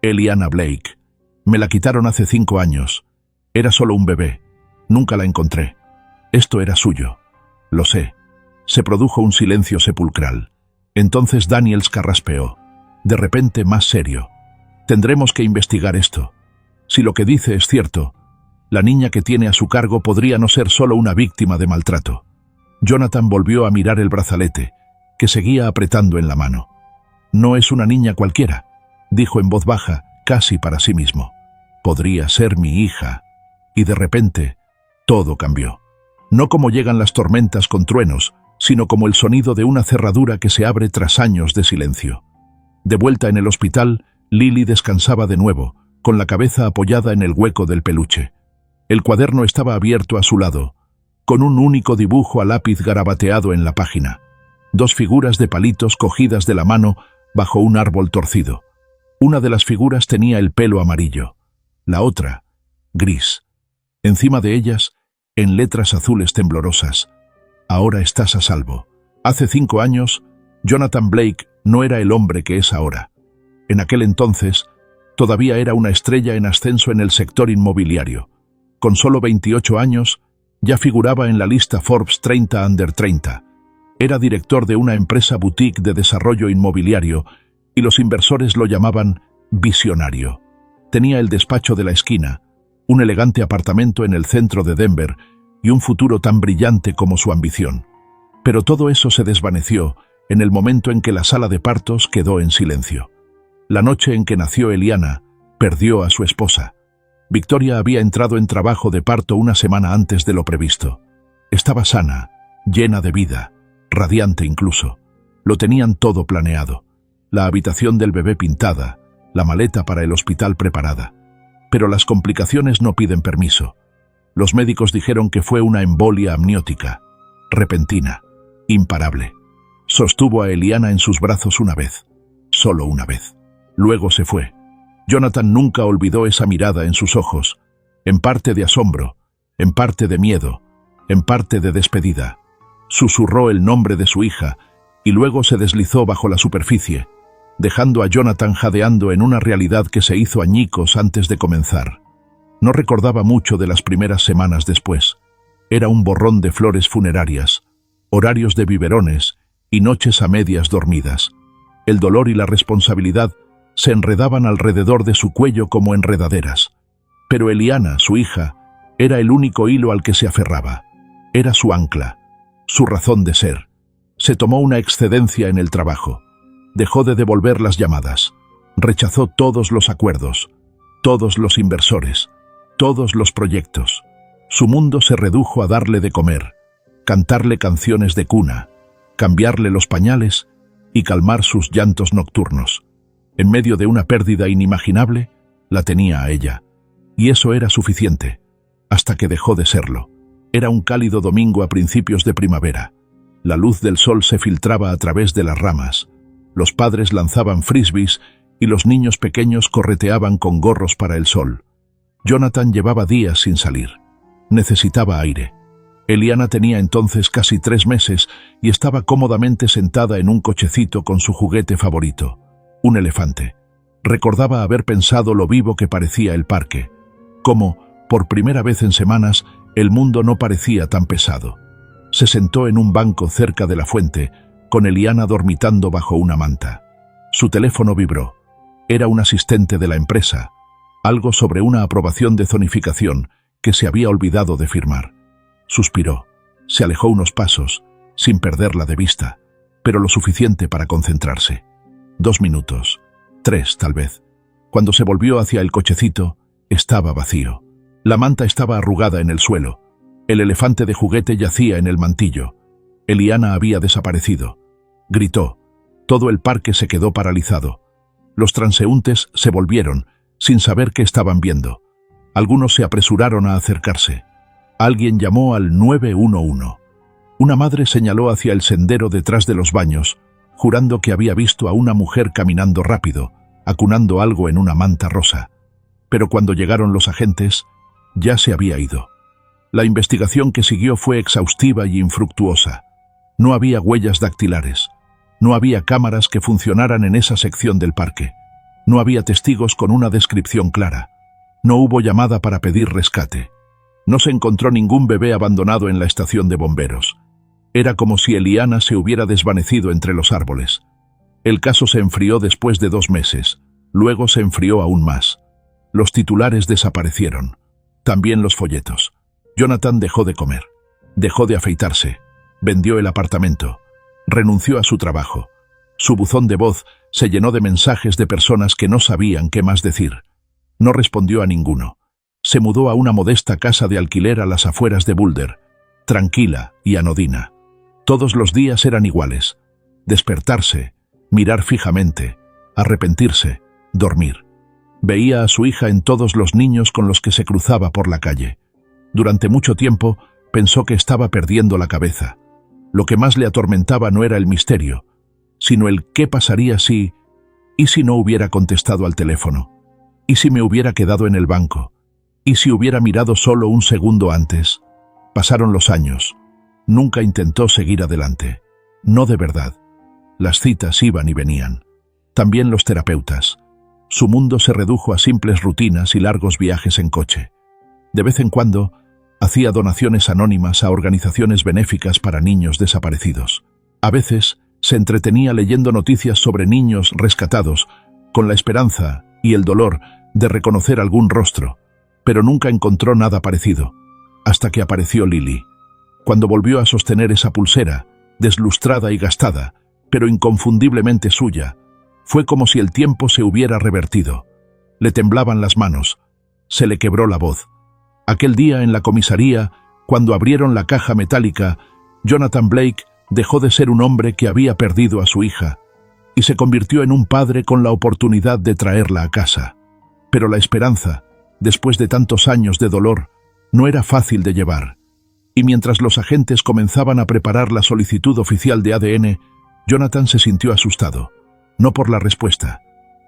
Eliana Blake. Me la quitaron hace 5 años. Era solo un bebé. Nunca la encontré. Esto era suyo. Lo sé. Se produjo un silencio sepulcral. Entonces Daniels carraspeó. De repente más serio. Tendremos que investigar esto. Si lo que dice es cierto, la niña que tiene a su cargo podría no ser solo una víctima de maltrato. Jonathan volvió a mirar el brazalete, que seguía apretando en la mano. No es una niña cualquiera, dijo en voz baja, casi para sí mismo. Podría ser mi hija. Y de repente, todo cambió. No como llegan las tormentas con truenos, sino como el sonido de una cerradura que se abre tras años de silencio. De vuelta en el hospital, Lily descansaba de nuevo, con la cabeza apoyada en el hueco del peluche. El cuaderno estaba abierto a su lado, con un único dibujo a lápiz garabateado en la página. 2 figuras de palitos cogidas de la mano bajo un árbol torcido. Una de las figuras tenía el pelo amarillo, la otra, gris. Encima de ellas, en letras azules temblorosas, ahora estás a salvo. Hace 5 años, Jonathan Blake no era el hombre que es ahora. En aquel entonces, todavía era una estrella en ascenso en el sector inmobiliario. Con solo 28 años, ya figuraba en la lista Forbes 30 Under 30. Era director de una empresa boutique de desarrollo inmobiliario y los inversores lo llamaban visionario. Tenía el despacho de la esquina, un elegante apartamento en el centro de Denver y un futuro tan brillante como su ambición. Pero todo eso se desvaneció en el momento en que la sala de partos quedó en silencio. La noche en que nació Eliana, perdió a su esposa. Victoria había entrado en trabajo de parto una semana antes de lo previsto. Estaba sana, llena de vida, radiante incluso. Lo tenían todo planeado. La habitación del bebé pintada, la maleta para el hospital preparada. Pero las complicaciones no piden permiso. Los médicos dijeron que fue una embolia amniótica, repentina, imparable. Sostuvo a Eliana en sus brazos una vez, solo una vez. Luego se fue. Jonathan nunca olvidó esa mirada en sus ojos, en parte de asombro, en parte de miedo, en parte de despedida. Susurró el nombre de su hija y luego se deslizó bajo la superficie, dejando a Jonathan jadeando en una realidad que se hizo añicos antes de comenzar. No recordaba mucho de las primeras semanas después. Era un borrón de flores funerarias, horarios de biberones y noches a medias dormidas. El dolor y la responsabilidad se enredaban alrededor de su cuello como enredaderas. Pero Eliana, su hija, era el único hilo al que se aferraba. Era su ancla, su razón de ser. Se tomó una excedencia en el trabajo. Dejó de devolver las llamadas. Rechazó todos los acuerdos, todos los inversores, todos los proyectos. Su mundo se redujo a darle de comer, cantarle canciones de cuna, cambiarle los pañales y calmar sus llantos nocturnos. En medio de una pérdida inimaginable, la tenía a ella. Y eso era suficiente, hasta que dejó de serlo. Era un cálido domingo a principios de primavera. La luz del sol se filtraba a través de las ramas. Los padres lanzaban frisbees y los niños pequeños correteaban con gorros para el sol. Jonathan llevaba días sin salir. Necesitaba aire. Eliana tenía entonces casi 3 meses y estaba cómodamente sentada en un cochecito con su juguete favorito, un elefante. Recordaba haber pensado lo vivo que parecía el parque, cómo, por primera vez en semanas, el mundo no parecía tan pesado. Se sentó en un banco cerca de la fuente, con Eliana dormitando bajo una manta. Su teléfono vibró. Era un asistente de la empresa, algo sobre una aprobación de zonificación que se había olvidado de firmar. Suspiró, se alejó unos pasos, sin perderla de vista, pero lo suficiente para concentrarse. 2 minutos, 3 tal vez. Cuando se volvió hacia el cochecito, estaba vacío. La manta estaba arrugada en el suelo. El elefante de juguete yacía en el mantillo. Eliana había desaparecido. Gritó. Todo el parque se quedó paralizado. Los transeúntes se volvieron, sin saber qué estaban viendo. Algunos se apresuraron a acercarse. Alguien llamó al 911. Una madre señaló hacia el sendero detrás de los baños, jurando que había visto a una mujer caminando rápido, acunando algo en una manta rosa. pero cuando llegaron los agentes, ya se había ido. La investigación que siguió fue exhaustiva y infructuosa. No había huellas dactilares. No había cámaras que funcionaran en esa sección del parque. No había testigos con una descripción clara. No hubo llamada para pedir rescate. No se encontró ningún bebé abandonado en la estación de bomberos. Era como si Eliana se hubiera desvanecido entre los árboles. El caso se enfrió después de 2 meses. Luego se enfrió aún más. Los titulares desaparecieron. También los folletos. Jonathan dejó de comer. Dejó de afeitarse. Vendió el apartamento. Renunció a su trabajo. Su buzón de voz se llenó de mensajes de personas que no sabían qué más decir. No respondió a ninguno. Se mudó a una modesta casa de alquiler a las afueras de Boulder, tranquila y anodina. Todos los días eran iguales. Despertarse, mirar fijamente, arrepentirse, dormir. Veía a su hija en todos los niños con los que se cruzaba por la calle. Durante mucho tiempo pensó que estaba perdiendo la cabeza. Lo que más le atormentaba no era el misterio, sino el qué pasaría si... ¿Y si no hubiera contestado al teléfono? ¿Y si me hubiera quedado en el banco? ¿Y si hubiera mirado solo un segundo antes? Pasaron los años. Nunca intentó seguir adelante. No de verdad. Las citas iban y venían. También los terapeutas. Su mundo se redujo a simples rutinas y largos viajes en coche. De vez en cuando, hacía donaciones anónimas a organizaciones benéficas para niños desaparecidos. A veces, se entretenía leyendo noticias sobre niños rescatados, con la esperanza y el dolor de reconocer algún rostro, pero nunca encontró nada parecido, hasta que apareció Lily. Cuando volvió a sostener esa pulsera, deslustrada y gastada, pero inconfundiblemente suya, fue como si el tiempo se hubiera revertido. Le temblaban las manos, se le quebró la voz. Aquel día en la comisaría, cuando abrieron la caja metálica, Jonathan Blake dejó de ser un hombre que había perdido a su hija y se convirtió en un padre con la oportunidad de traerla a casa. Pero la esperanza, después de tantos años de dolor, no era fácil de llevar. Y mientras los agentes comenzaban a preparar la solicitud oficial de ADN, Jonathan se sintió asustado, no por la respuesta,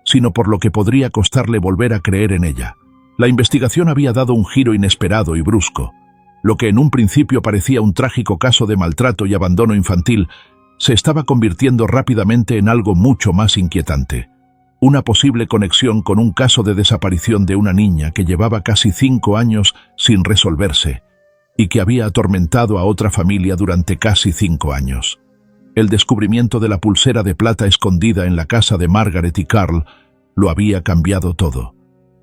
sino por lo que podría costarle volver a creer en ella. La investigación había dado un giro inesperado y brusco. Lo que en un principio parecía un trágico caso de maltrato y abandono infantil, se estaba convirtiendo rápidamente en algo mucho más inquietante. Una posible conexión con un caso de desaparición de una niña que llevaba casi 5 años sin resolverse y que había atormentado a otra familia durante casi 5 años. El descubrimiento de la pulsera de plata escondida en la casa de Margaret y Carl lo había cambiado todo.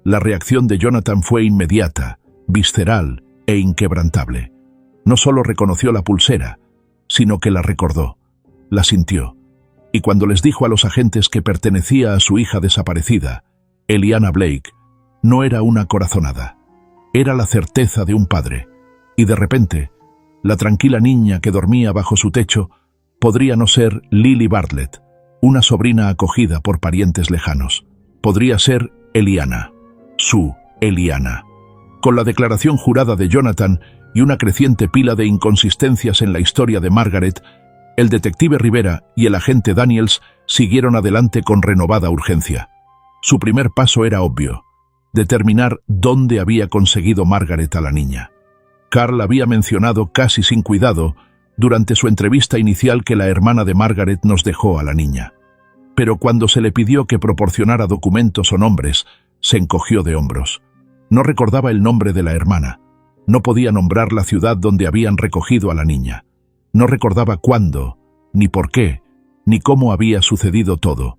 La reacción de Jonathan fue inmediata, visceral e inquebrantable. No solo reconoció la pulsera, sino que la recordó, la sintió. Y cuando les dijo a los agentes que pertenecía a su hija desaparecida, Eliana Blake, no era una corazonada. Era la certeza de un padre. Y de repente, la tranquila niña que dormía bajo su techo podría no ser Lily Bartlett, una sobrina acogida por parientes lejanos. Podría ser Eliana, su Eliana. Con la declaración jurada de Jonathan y una creciente pila de inconsistencias en la historia de Margaret, el detective Rivera y el agente Daniels siguieron adelante con renovada urgencia. Su primer paso era obvio: determinar dónde había conseguido Margaret a la niña. Carl había mencionado casi sin cuidado durante su entrevista inicial que la hermana de Margaret nos dejó a la niña. Pero cuando se le pidió que proporcionara documentos o nombres, se encogió de hombros. No recordaba el nombre de la hermana. No podía nombrar la ciudad donde habían recogido a la niña. No recordaba cuándo, ni por qué, ni cómo había sucedido todo.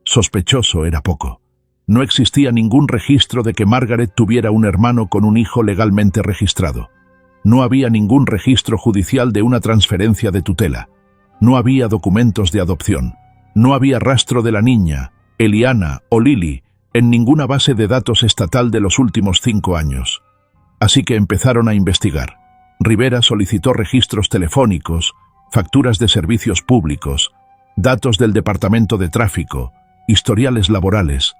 Sospechoso era poco. No existía ningún registro de que Margaret tuviera un hermano con un hijo legalmente registrado. No había ningún registro judicial de una transferencia de tutela. No había documentos de adopción. No había rastro de la niña, Eliana o Lily, en ninguna base de datos estatal de los últimos 5 años. Así que empezaron a investigar. Rivera solicitó registros telefónicos, facturas de servicios públicos, datos del Departamento de Tráfico, historiales laborales,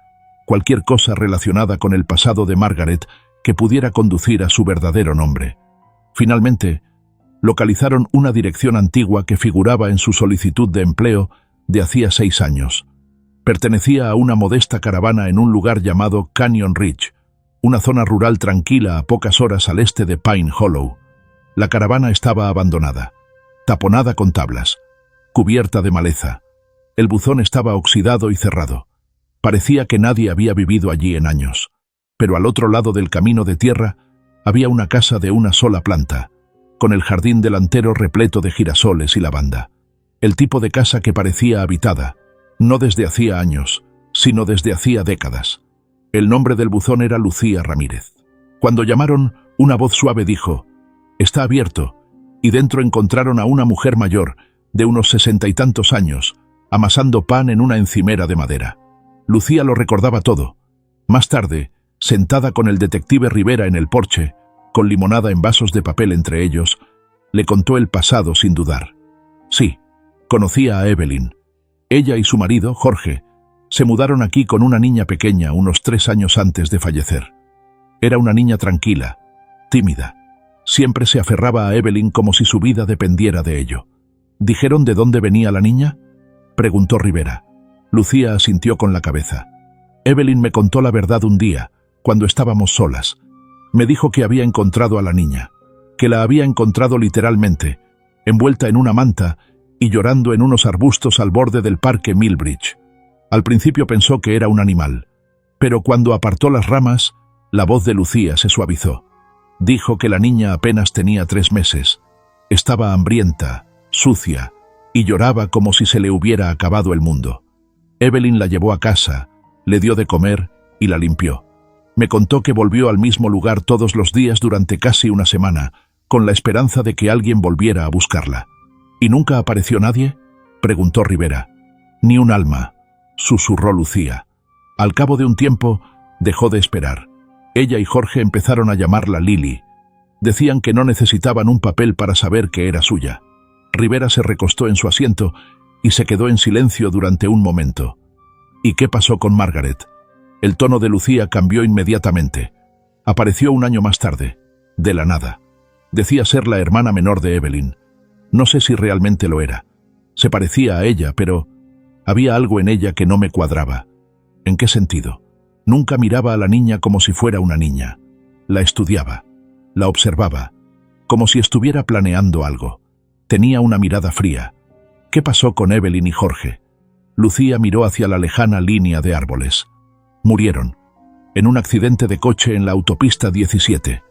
cualquier cosa relacionada con el pasado de Margaret que pudiera conducir a su verdadero nombre. Finalmente, localizaron una dirección antigua que figuraba en su solicitud de empleo de hacía 6 años. Pertenecía a una modesta caravana en un lugar llamado Canyon Ridge, una zona rural tranquila a pocas horas al este de Pine Hollow. La caravana estaba abandonada, taponada con tablas, cubierta de maleza. El buzón estaba oxidado y cerrado. Parecía que nadie había vivido allí en años. Pero al otro lado del camino de tierra había una casa de una sola planta, con el jardín delantero repleto de girasoles y lavanda. El tipo de casa que parecía habitada, no desde hacía años, sino desde hacía décadas. El nombre del buzón era Lucía Ramírez. Cuando llamaron, una voz suave dijo: «Está abierto», y dentro encontraron a una mujer mayor, de unos 60 y tantos años, amasando pan en una encimera de madera. Lucía lo recordaba todo. Más tarde, sentada con el detective Rivera en el porche, con limonada en vasos de papel entre ellos, le contó el pasado sin dudar. Sí, conocía a Evelyn. Ella y su marido, Jorge, se mudaron aquí con una niña pequeña unos 3 años antes de fallecer. Era una niña tranquila, tímida. Siempre se aferraba a Evelyn como si su vida dependiera de ello. ¿Dijeron de dónde venía la niña?, preguntó Rivera. Lucía asintió con la cabeza. Evelyn me contó la verdad un día, cuando estábamos solas. Me dijo que había encontrado a la niña, que la había encontrado literalmente, envuelta en una manta y llorando en unos arbustos al borde del parque Millbridge. Al principio pensó que era un animal, pero cuando apartó las ramas, la voz de Lucía se suavizó. Dijo que la niña apenas tenía 3 meses. Estaba hambrienta, sucia, y lloraba como si se le hubiera acabado el mundo. Evelyn la llevó a casa, le dio de comer y la limpió. Me contó que volvió al mismo lugar todos los días durante casi una semana, con la esperanza de que alguien volviera a buscarla. ¿Y nunca apareció nadie?, preguntó Rivera. Ni un alma, susurró Lucía. Al cabo de un tiempo, dejó de esperar. Ella y Jorge empezaron a llamarla Lily. Decían que no necesitaban un papel para saber que era suya. Rivera se recostó en su asiento y se quedó en silencio durante un momento. ¿Y qué pasó con Margaret? El tono de Lucía cambió inmediatamente. Apareció un año más tarde, de la nada. Decía ser la hermana menor de Evelyn. No sé si realmente lo era. Se parecía a ella, pero había algo en ella que no me cuadraba. ¿En qué sentido? Nunca miraba a la niña como si fuera una niña. La estudiaba, la observaba, como si estuviera planeando algo. Tenía una mirada fría. ¿Qué pasó con Evelyn y Jorge? Lucía miró hacia la lejana línea de árboles. Murieron, en un accidente de coche en la autopista 17.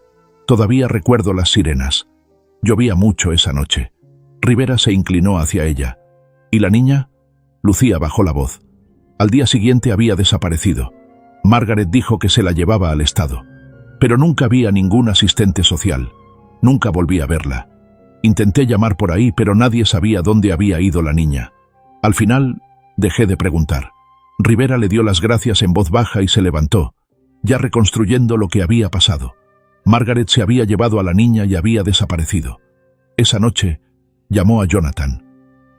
Todavía recuerdo las sirenas. Llovía mucho esa noche. Rivera se inclinó hacia ella. ¿Y la niña? Lucía bajó la voz. Al día siguiente había desaparecido. Margaret dijo que se la llevaba al estado. Pero nunca vi a ningún asistente social. Nunca volví a verla. Intenté llamar por ahí, pero nadie sabía dónde había ido la niña. Al final, dejé de preguntar. Rivera le dio las gracias en voz baja y se levantó, ya reconstruyendo lo que había pasado. Margaret se había llevado a la niña y había desaparecido. Esa noche, llamó a Jonathan.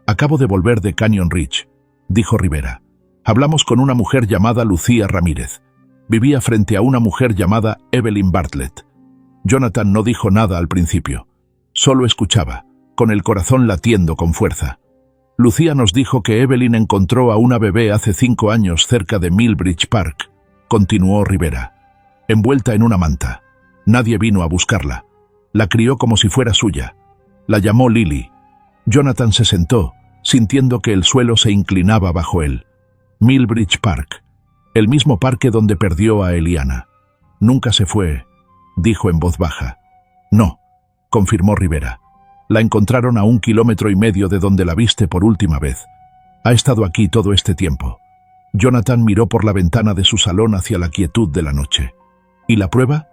«Acabo de volver de Canyon Ridge», dijo Rivera. «Hablamos con una mujer llamada Lucía Ramírez. Vivía frente a una mujer llamada Evelyn Bartlett». Jonathan no dijo nada al principio. Solo escuchaba, con el corazón latiendo con fuerza. «Lucía nos dijo que Evelyn encontró a una bebé hace 5 años cerca de Millbridge Park», continuó Rivera. «Envuelta en una manta. Nadie vino a buscarla. La crió como si fuera suya. La llamó Lily». Jonathan se sentó, sintiendo que el suelo se inclinaba bajo él. Millbridge Park, el mismo parque donde perdió a Eliana. «Nunca se fue», dijo en voz baja. «No», confirmó Rivera. «La encontraron a 1,5 kilómetros de donde la viste por última vez. Ha estado aquí todo este tiempo». Jonathan miró por la ventana de su salón hacia la quietud de la noche. «¿Y la prueba?»,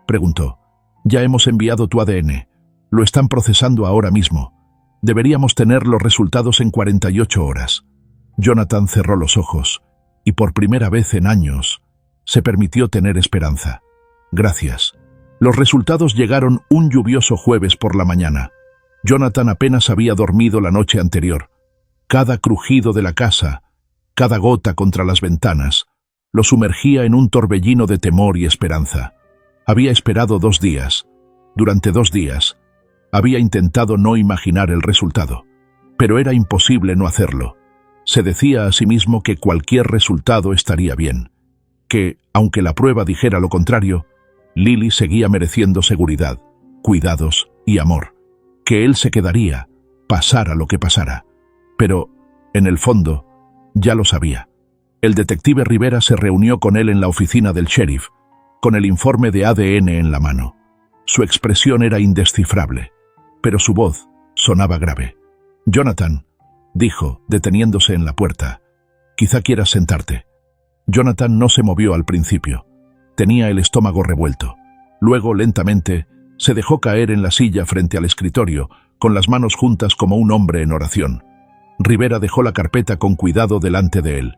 preguntó. «Ya hemos enviado tu ADN. Lo están procesando ahora mismo. Deberíamos tener los resultados en 48 horas». Jonathan cerró los ojos y por primera vez en años se permitió tener esperanza. «Gracias». Los resultados llegaron un lluvioso jueves por la mañana. Jonathan apenas había dormido la noche anterior. Cada crujido de la casa, cada gota contra las ventanas, lo sumergía en un torbellino de temor y esperanza. Había esperado 2 días. Durante 2 días, había intentado no imaginar el resultado. Pero era imposible no hacerlo. Se decía a sí mismo que cualquier resultado estaría bien. que, aunque la prueba dijera lo contrario, Lily seguía mereciendo seguridad, cuidados y amor, que él se quedaría, pasara lo que pasara. Pero, en el fondo, ya lo sabía. El detective Rivera se reunió con él en la oficina del sheriff, con el informe de ADN en la mano. Su expresión era indescifrable, pero su voz sonaba grave. «Jonathan», dijo, deteniéndose en la puerta, «quizá quieras sentarte». Jonathan no se movió al principio. Tenía el estómago revuelto. Luego, lentamente, se dejó caer en la silla frente al escritorio, con las manos juntas como un hombre en oración. Rivera dejó la carpeta con cuidado delante de él.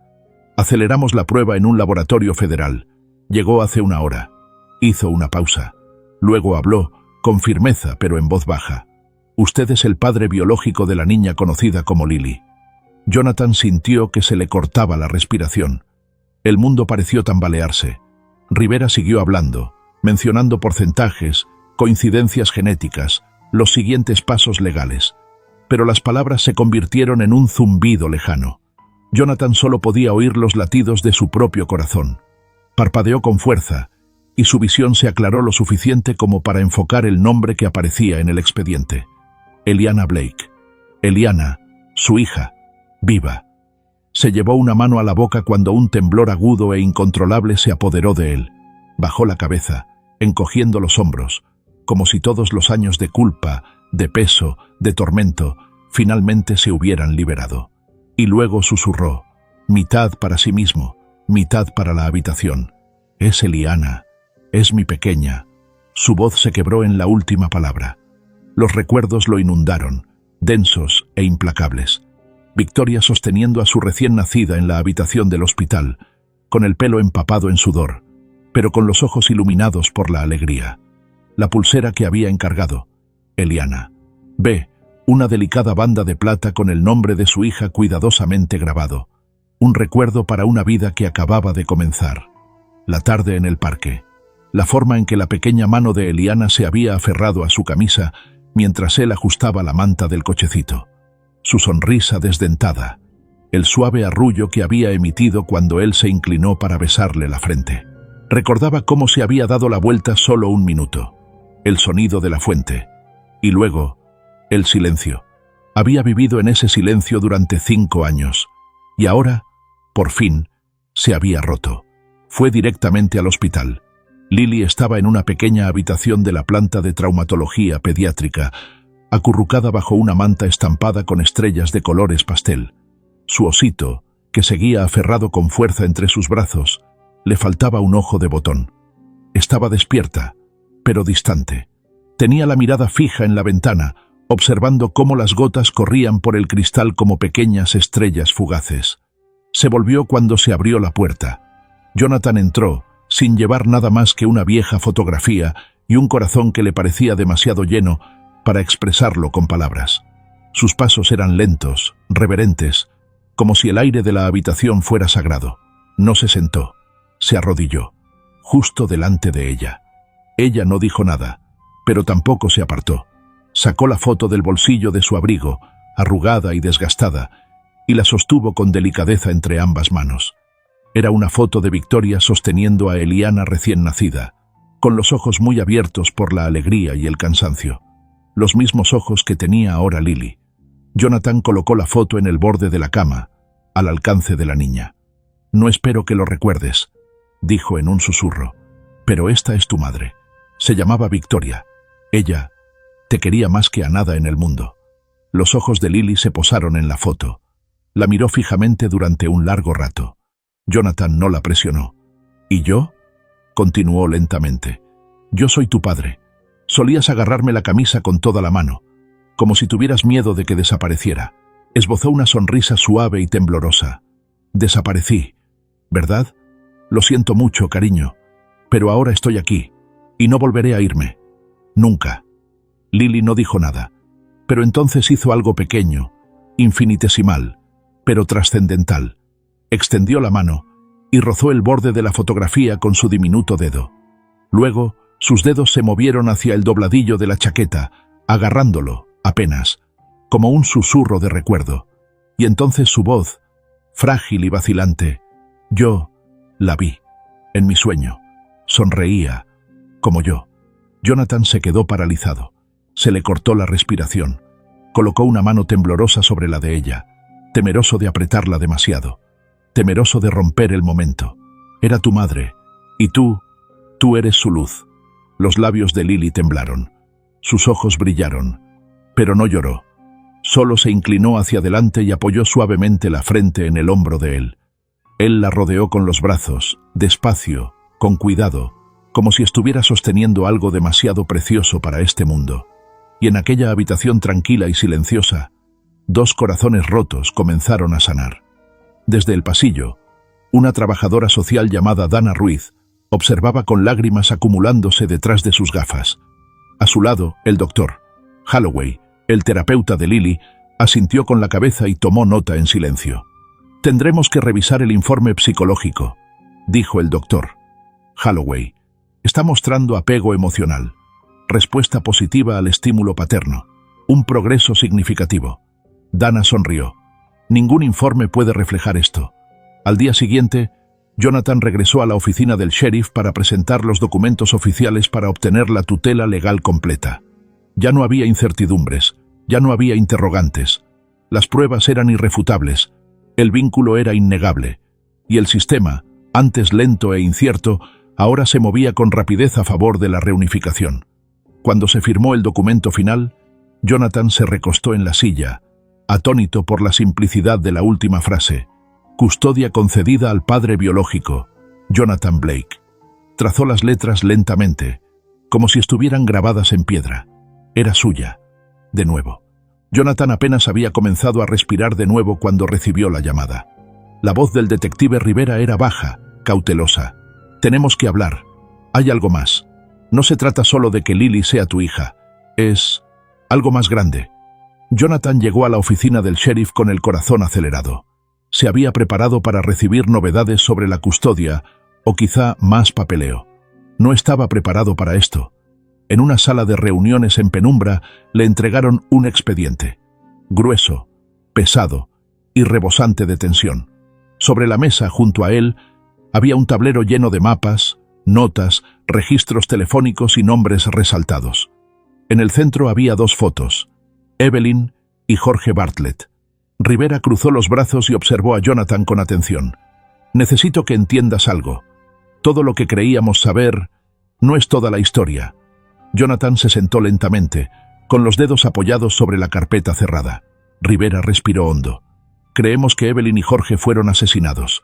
«Aceleramos la prueba en un laboratorio federal. Llegó hace una hora». Hizo una pausa. Luego habló, con firmeza pero en voz baja. «Usted es el padre biológico de la niña conocida como Lily». Jonathan sintió que se le cortaba la respiración. El mundo pareció tambalearse. Rivera siguió hablando, mencionando porcentajes, coincidencias genéticas, los siguientes pasos legales. Pero las palabras se convirtieron en un zumbido lejano. Jonathan solo podía oír los latidos de su propio corazón. Parpadeó con fuerza, y su visión se aclaró lo suficiente como para enfocar el nombre que aparecía en el expediente. Eliana Blake. Eliana, su hija, viva. Se llevó una mano a la boca cuando un temblor agudo e incontrolable se apoderó de él. Bajó la cabeza, encogiendo los hombros, como si todos los años de culpa, de peso, de tormento, finalmente se hubieran liberado. Y luego susurró, mitad para sí mismo, mitad para la habitación. «Es Eliana, es mi pequeña». Su voz se quebró en la última palabra. Los recuerdos lo inundaron, densos e implacables. Victoria sosteniendo a su recién nacida en la habitación del hospital, con el pelo empapado en sudor, pero con los ojos iluminados por la alegría. La pulsera que había encargado. Eliana. B. Una delicada banda de plata con el nombre de su hija cuidadosamente grabado. Un recuerdo para una vida que acababa de comenzar. La tarde en el parque. La forma en que la pequeña mano de Eliana se había aferrado a su camisa mientras él ajustaba la manta del cochecito. Su sonrisa desdentada. El suave arrullo que había emitido cuando él se inclinó para besarle la frente. Recordaba cómo se había dado la vuelta solo un minuto. El sonido de la fuente. Y luego, el silencio. Había vivido en ese silencio durante 5 años. Y ahora, por fin, se había roto. Fue directamente al hospital. Lily estaba en una pequeña habitación de la planta de traumatología pediátrica, acurrucada bajo una manta estampada con estrellas de colores pastel. Su osito, que seguía aferrado con fuerza entre sus brazos, le faltaba un ojo de botón. Estaba despierta, pero distante. Tenía la mirada fija en la ventana, observando cómo las gotas corrían por el cristal como pequeñas estrellas fugaces. Se volvió cuando se abrió la puerta. Jonathan entró, sin llevar nada más que una vieja fotografía y un corazón que le parecía demasiado lleno para expresarlo con palabras. Sus pasos eran lentos, reverentes, como si el aire de la habitación fuera sagrado. No se sentó, se arrodilló, justo delante de ella. Ella no dijo nada, pero tampoco se apartó. Sacó la foto del bolsillo de su abrigo, arrugada y desgastada, y la sostuvo con delicadeza entre ambas manos. Era una foto de Victoria sosteniendo a Eliana recién nacida, con los ojos muy abiertos por la alegría y el cansancio. Los mismos ojos que tenía ahora Lily. Jonathan colocó la foto en el borde de la cama, al alcance de la niña. «No espero que lo recuerdes», dijo en un susurro, «pero esta es tu madre. Se llamaba Victoria. Ella te quería más que a nada en el mundo». Los ojos de Lily se posaron en la foto. La miró fijamente durante un largo rato. Jonathan no la presionó. «¿Y yo?», continuó lentamente. «Yo soy tu padre. Solías agarrarme la camisa con toda la mano, como si tuvieras miedo de que desapareciera». Esbozó una sonrisa suave y temblorosa. «Desaparecí, ¿verdad? Lo siento mucho, cariño, pero ahora estoy aquí, y no volveré a irme. Nunca». Lily no dijo nada, pero entonces hizo algo pequeño, infinitesimal, pero trascendental. Extendió la mano y rozó el borde de la fotografía con su diminuto dedo. Luego, sus dedos se movieron hacia el dobladillo de la chaqueta, agarrándolo, apenas, como un susurro de recuerdo. Y entonces su voz, frágil y vacilante, «Yo la vi». En mi sueño. Sonreía, como yo. Jonathan se quedó paralizado. Se le cortó la respiración. Colocó una mano temblorosa sobre la de ella, temeroso de apretarla demasiado, temeroso de romper el momento. Era tu madre, y tú eres su luz. Los labios de Lily temblaron. Sus ojos brillaron, pero no lloró. Solo se inclinó hacia adelante y apoyó suavemente la frente en el hombro de él. Él la rodeó con los brazos, despacio, con cuidado, como si estuviera sosteniendo algo demasiado precioso para este mundo. Y en aquella habitación tranquila y silenciosa, dos corazones rotos comenzaron a sanar. Desde el pasillo, una trabajadora social llamada Dana Ruiz observaba con lágrimas acumulándose detrás de sus gafas. A su lado, el doctor Holloway, el terapeuta de Lily, asintió con la cabeza y tomó nota en silencio. «Tendremos que revisar el informe psicológico», dijo el doctor Holloway. «Está mostrando apego emocional, respuesta positiva al estímulo paterno, un progreso significativo». Dana sonrió. «Ningún informe puede reflejar esto». Al día siguiente, Jonathan regresó a la oficina del sheriff para presentar los documentos oficiales para obtener la tutela legal completa. Ya no había incertidumbres, ya no había interrogantes. Las pruebas eran irrefutables, el vínculo era innegable, y el sistema, antes lento e incierto, ahora se movía con rapidez a favor de la reunificación. Cuando se firmó el documento final, Jonathan se recostó en la silla, atónito por la simplicidad de la última frase: «Custodia concedida al padre biológico, Jonathan Blake». Trazó las letras lentamente, como si estuvieran grabadas en piedra. Era suya, de nuevo. Jonathan apenas había comenzado a respirar de nuevo cuando recibió la llamada. La voz del detective Rivera era baja, cautelosa. «Tenemos que hablar. Hay algo más. No se trata solo de que Lily sea tu hija. Es algo más grande». Jonathan llegó a la oficina del sheriff con el corazón acelerado. Se había preparado para recibir novedades sobre la custodia, o quizá más papeleo. No estaba preparado para esto. En una sala de reuniones en penumbra le entregaron un expediente. Grueso, pesado y rebosante de tensión. Sobre la mesa, junto a él, había un tablero lleno de mapas, notas, registros telefónicos y nombres resaltados. En el centro había dos fotos: Evelyn y Jorge Bartlett. Rivera cruzó los brazos y observó a Jonathan con atención. «Necesito que entiendas algo. Todo lo que creíamos saber no es toda la historia». Jonathan se sentó lentamente, con los dedos apoyados sobre la carpeta cerrada. Rivera respiró hondo. «Creemos que Evelyn y Jorge fueron asesinados».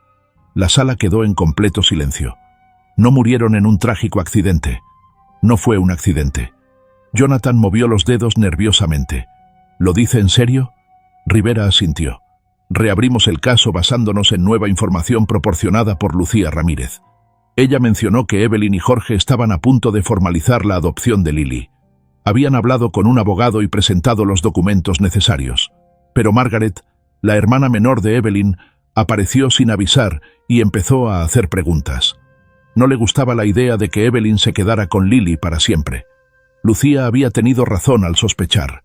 La sala quedó en completo silencio. «No murieron en un trágico accidente. No fue un accidente». Jonathan movió los dedos nerviosamente. «¿Lo dice en serio?» Rivera asintió. «Reabrimos el caso basándonos en nueva información proporcionada por Lucía Ramírez. Ella mencionó que Evelyn y Jorge estaban a punto de formalizar la adopción de Lily. Habían hablado con un abogado y presentado los documentos necesarios. Pero Margaret, la hermana menor de Evelyn, apareció sin avisar y empezó a hacer preguntas. No le gustaba la idea de que Evelyn se quedara con Lily para siempre. Lucía había tenido razón al sospechar.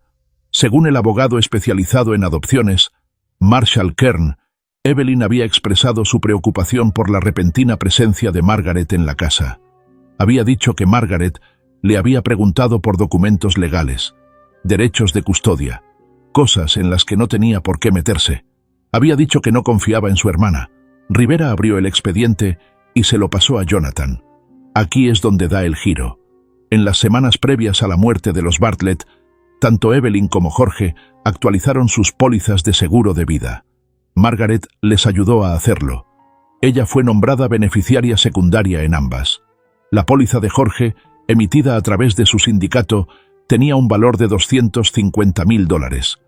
Según el abogado especializado en adopciones, Marshall Kern, Evelyn había expresado su preocupación por la repentina presencia de Margaret en la casa. Había dicho que Margaret le había preguntado por documentos legales, derechos de custodia, cosas en las que no tenía por qué meterse. Había dicho que no confiaba en su hermana. Rivera abrió el expediente y se lo pasó a Jonathan. Aquí es donde da el giro. En las semanas previas a la muerte de los Bartlett, tanto Evelyn como Jorge actualizaron sus pólizas de seguro de vida. Margaret les ayudó a hacerlo. Ella fue nombrada beneficiaria secundaria en ambas. La póliza de Jorge, emitida a través de su sindicato, tenía un valor de $250.000.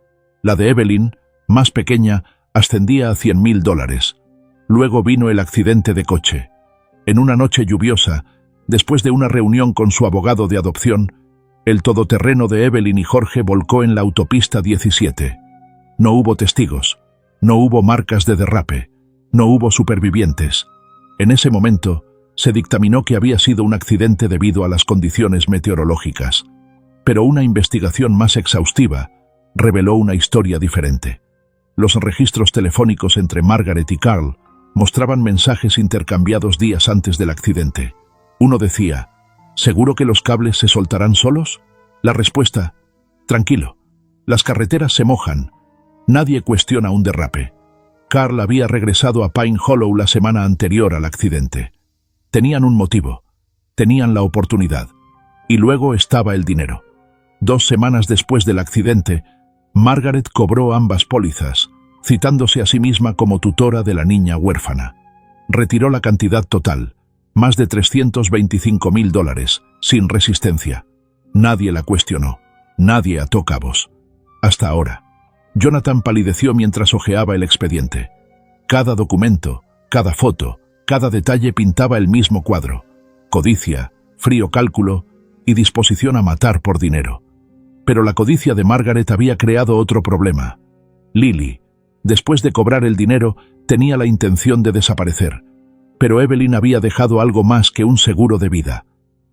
La de Evelyn, más pequeña, ascendía a $100.000. Luego vino el accidente de coche. En una noche lluviosa, después de una reunión con su abogado de adopción, el todoterreno de Evelyn y Jorge volcó en la autopista 17. No hubo testigos. No hubo marcas de derrape, no hubo supervivientes. En ese momento, se dictaminó que había sido un accidente debido a las condiciones meteorológicas. Pero una investigación más exhaustiva reveló una historia diferente. Los registros telefónicos entre Margaret y Carl Mostraban mensajes intercambiados días antes del accidente. Uno decía, ¿seguro que los cables se soltarán solos? La respuesta, tranquilo, las carreteras se mojan. Nadie cuestiona un derrape. Carl había regresado a Pine Hollow la semana anterior al accidente. Tenían un motivo, tenían la oportunidad. Y luego estaba el dinero. 2 semanas después del accidente, Margaret cobró ambas pólizas, citándose a sí misma como tutora de la niña huérfana. Retiró la cantidad total, más de $325.000, sin resistencia. Nadie la cuestionó, nadie ató cabos. Hasta ahora. Jonathan palideció mientras hojeaba el expediente. Cada documento, cada foto, cada detalle pintaba el mismo cuadro. Codicia, frío cálculo y disposición a matar por dinero. Pero la codicia de Margaret había creado otro problema. Lily, después de cobrar el dinero, tenía la intención de desaparecer. Pero Evelyn había dejado algo más que un seguro de vida.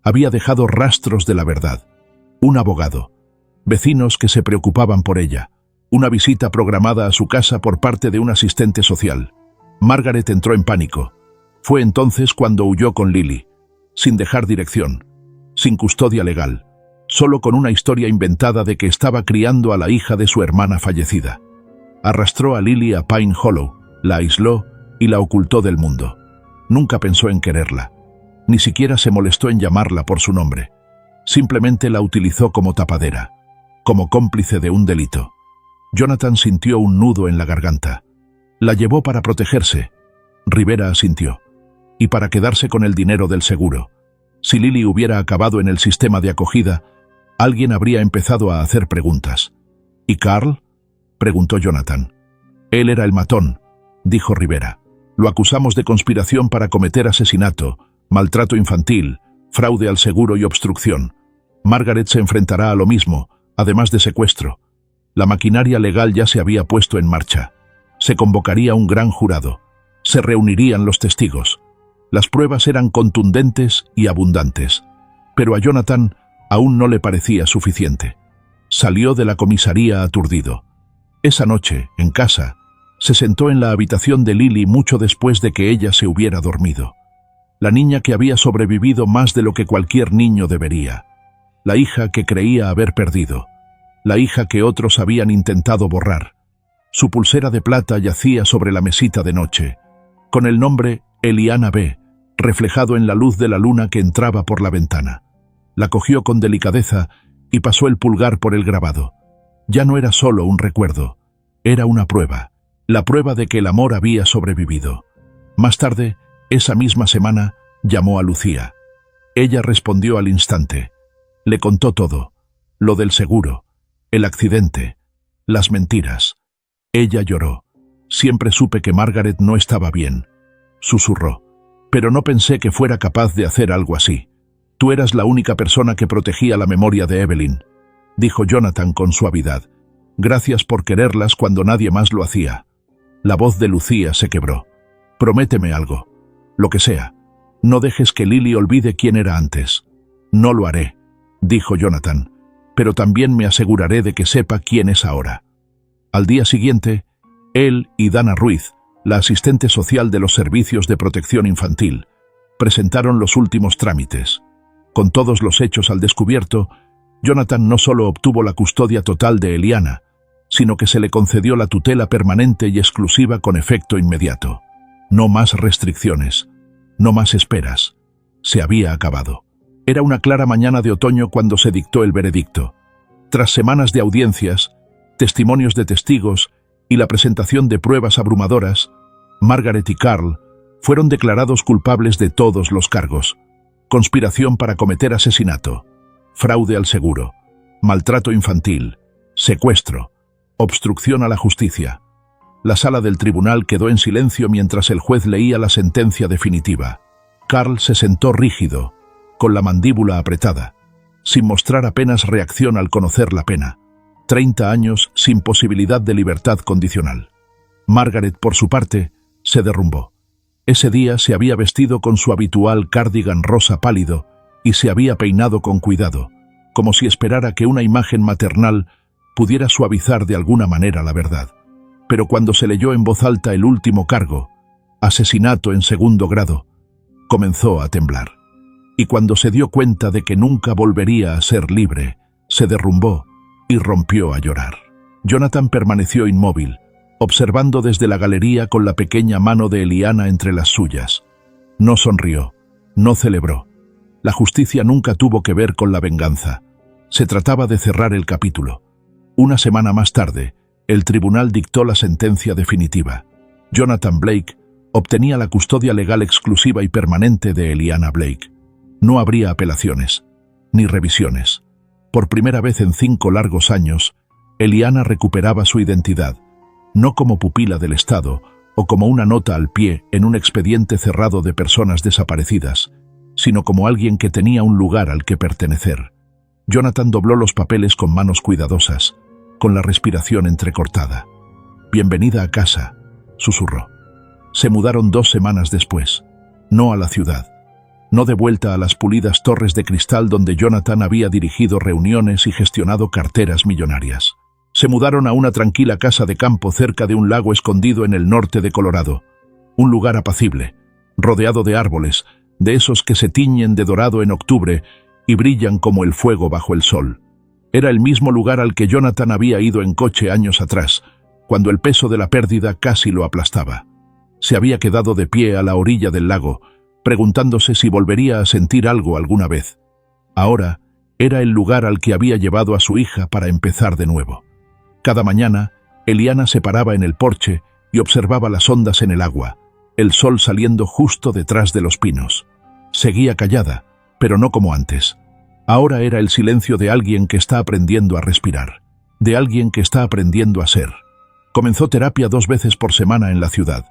Había dejado rastros de la verdad. Un abogado. Vecinos que se preocupaban por ella. Una visita programada a su casa por parte de un asistente social. Margaret entró en pánico. Fue entonces cuando huyó con Lily, sin dejar dirección, sin custodia legal, solo con una historia inventada de que estaba criando a la hija de su hermana fallecida. Arrastró a Lily a Pine Hollow, la aisló y la ocultó del mundo. Nunca pensó en quererla. Ni siquiera se molestó en llamarla por su nombre. Simplemente la utilizó como tapadera, como cómplice de un delito. Jonathan sintió un nudo en la garganta. La llevó para protegerse. Rivera asintió. Y para quedarse con el dinero del seguro. Si Lily hubiera acabado en el sistema de acogida, alguien habría empezado a hacer preguntas. ¿Y Carl?, preguntó Jonathan. Él era el matón, dijo Rivera. Lo acusamos de conspiración para cometer asesinato, maltrato infantil, fraude al seguro y obstrucción. Margaret se enfrentará a lo mismo, además de secuestro. La maquinaria legal ya se había puesto en marcha. Se convocaría un gran jurado. Se reunirían los testigos. Las pruebas eran contundentes y abundantes. Pero a Jonathan aún no le parecía suficiente. Salió de la comisaría aturdido. Esa noche, en casa, se sentó en la habitación de Lily mucho después de que ella se hubiera dormido. La niña que había sobrevivido más de lo que cualquier niño debería. La hija que creía haber perdido. La hija que otros habían intentado borrar. Su pulsera de plata yacía sobre la mesita de noche, con el nombre Eliana B. reflejado en la luz de la luna que entraba por la ventana. La cogió con delicadeza y pasó el pulgar por el grabado. Ya no era solo un recuerdo, era una prueba, la prueba de que el amor había sobrevivido. Más tarde, esa misma semana, llamó a Lucía. Ella respondió al instante. Le contó todo, lo del seguro, el accidente, las mentiras. Ella lloró. Siempre supe que Margaret no estaba bien. Susurró. Pero no pensé que fuera capaz de hacer algo así. Tú eras la única persona que protegía la memoria de Evelyn, dijo Jonathan con suavidad. Gracias por quererlas cuando nadie más lo hacía. La voz de Lucía se quebró. Prométeme algo. Lo que sea. No dejes que Lily olvide quién era antes. No lo haré, dijo Jonathan. Pero también me aseguraré de que sepa quién es ahora. Al día siguiente, él y Dana Ruiz, la asistente social de los servicios de protección infantil, presentaron los últimos trámites. Con todos los hechos al descubierto, Jonathan no solo obtuvo la custodia total de Eliana, sino que se le concedió la tutela permanente y exclusiva con efecto inmediato. No más restricciones, no más esperas. Se había acabado. Era una clara mañana de otoño cuando se dictó el veredicto. Tras semanas de audiencias, testimonios de testigos y la presentación de pruebas abrumadoras, Margaret y Carl fueron declarados culpables de todos los cargos: conspiración para cometer asesinato, fraude al seguro, maltrato infantil, secuestro, obstrucción a la justicia. La sala del tribunal quedó en silencio mientras el juez leía la sentencia definitiva. Carl se sentó rígido, con la mandíbula apretada, sin mostrar apenas reacción al conocer la pena. 30 años sin posibilidad de libertad condicional. Margaret, por su parte, se derrumbó. Ese día se había vestido con su habitual cardigan rosa pálido y se había peinado con cuidado, como si esperara que una imagen maternal pudiera suavizar de alguna manera la verdad. Pero cuando se leyó en voz alta el último cargo, asesinato en segundo grado. Comenzó a temblar. Y cuando se dio cuenta de que nunca volvería a ser libre, se derrumbó y rompió a llorar. Jonathan permaneció inmóvil, observando desde la galería con la pequeña mano de Eliana entre las suyas. No sonrió, no celebró. La justicia nunca tuvo que ver con la venganza. Se trataba de cerrar el capítulo. Una semana más tarde, el tribunal dictó la sentencia definitiva. Jonathan Blake obtenía la custodia legal exclusiva y permanente de Eliana Blake. No habría apelaciones, ni revisiones. Por primera vez en 5 largos años, Eliana recuperaba su identidad, no como pupila del Estado o como una nota al pie en un expediente cerrado de personas desaparecidas, sino como alguien que tenía un lugar al que pertenecer. Jonathan dobló los papeles con manos cuidadosas, con la respiración entrecortada. «Bienvenida a casa», susurró. Se mudaron 2 semanas después, no a la ciudad, no de vuelta a las pulidas torres de cristal donde Jonathan había dirigido reuniones y gestionado carteras millonarias. Se mudaron a una tranquila casa de campo cerca de un lago escondido en el norte de Colorado, un lugar apacible, rodeado de árboles, de esos que se tiñen de dorado en octubre y brillan como el fuego bajo el sol. Era el mismo lugar al que Jonathan había ido en coche años atrás, cuando el peso de la pérdida casi lo aplastaba. Se había quedado de pie a la orilla del lago, preguntándose si volvería a sentir algo alguna vez. Ahora era el lugar al que había llevado a su hija para empezar de nuevo. Cada mañana, Eliana se paraba en el porche y observaba las ondas en el agua, el sol saliendo justo detrás de los pinos. Seguía callada, pero no como antes. Ahora era el silencio de alguien que está aprendiendo a respirar, de alguien que está aprendiendo a ser. Comenzó terapia 2 veces por semana en la ciudad,